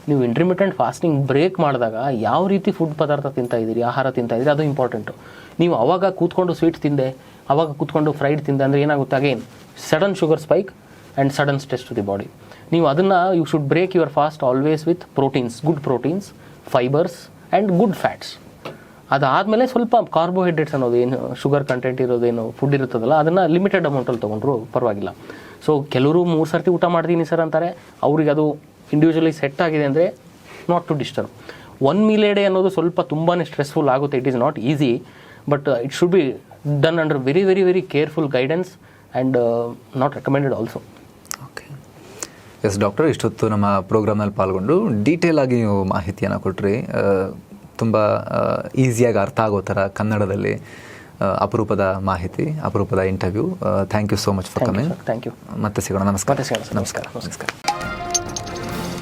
ನೀವು ಇಂಟರ್ಮಿಟೆಂಟ್ ಫಾಸ್ಟಿಂಗ್ ಬ್ರೇಕ್ ಮಾಡಿದಾಗ ಯಾವ ರೀತಿ ಫುಡ್ ಪದಾರ್ಥ ತಿಂತಾ ಇದ್ದೀರಿ, ಆಹಾರ ತಿಂತಾ ಇದ್ದೀರಿ, ಅದು ಇಂಪಾರ್ಟೆಂಟು. ನೀವು ಅವಾಗ ಕೂತ್ಕೊಂಡು ಸ್ವೀಟ್ ತಿಂದೆ, ಅವಾಗ ಕೂತ್ಕೊಂಡು ಫ್ರೈಡ್ ತಿಂದೆ ಅಂದರೆ ಏನಾಗುತ್ತೆ, again sudden sugar spike and sudden stress to the body. ನೀವು ಅದನ್ನು you should break your fast always with proteins, good proteins, fibres and good fats. ಅದಾದಮೇಲೆ ಸ್ವಲ್ಪ ಕಾರ್ಬೋಹೈಡ್ರೇಟ್ಸ್ ಅನ್ನೋದು ಏನು ಶುಗರ್ ಕಂಟೆಂಟ್ ಇರೋದೇನು ಫುಡ್ ಇರುತ್ತದಲ್ಲ, ಅದನ್ನು ಲಿಮಿಟೆಡ್ ಅಮೌಂಟಲ್ಲಿ ತೊಗೊಂಡ್ರು ಪರವಾಗಿಲ್ಲ. ಸೊ ಕೆಲವರು 3 ಸರ್ತಿ ಊಟ ಮಾಡ್ತೀನಿ ಸರ್ ಅಂತಾರೆ, ಅವ್ರಿಗೆ ಅದು ಇಂಡಿವಿಜುವಲಿ ಸೆಟ್ ಆಗಿದೆ ಅಂದರೆ not to disturb. 1 meal a day ಅನ್ನೋದು ಸ್ವಲ್ಪ ತುಂಬಾ ಸ್ಟ್ರೆಸ್ಫುಲ್ ಆಗುತ್ತೆ. It is not easy, but it should be done under very very very careful guidance and not recommended also. Okay, yes doctor, ಇಷ್ಟೊತ್ತು ನಮ್ಮ ಪ್ರೋಗ್ರಾಮ್ನಲ್ಲಿ ಪಾಲ್ಗೊಂಡು detail ಆಗಿ ನೀವು ಮಾಹಿತಿಯನ್ನು ಕೊಟ್ರಿ. ತುಂಬ ಈಸಿಯಾಗಿ ಅರ್ಥ ಆಗೋ ಥರ ಕನ್ನಡದಲ್ಲಿ ಅಪರೂಪದ ಮಾಹಿತಿ, ಅಪರೂಪದ interview. Thank you so much for coming. Thank you. ಮತ್ತೆ ಸಿಗೋಣ. ನಮಸ್ಕಾರ.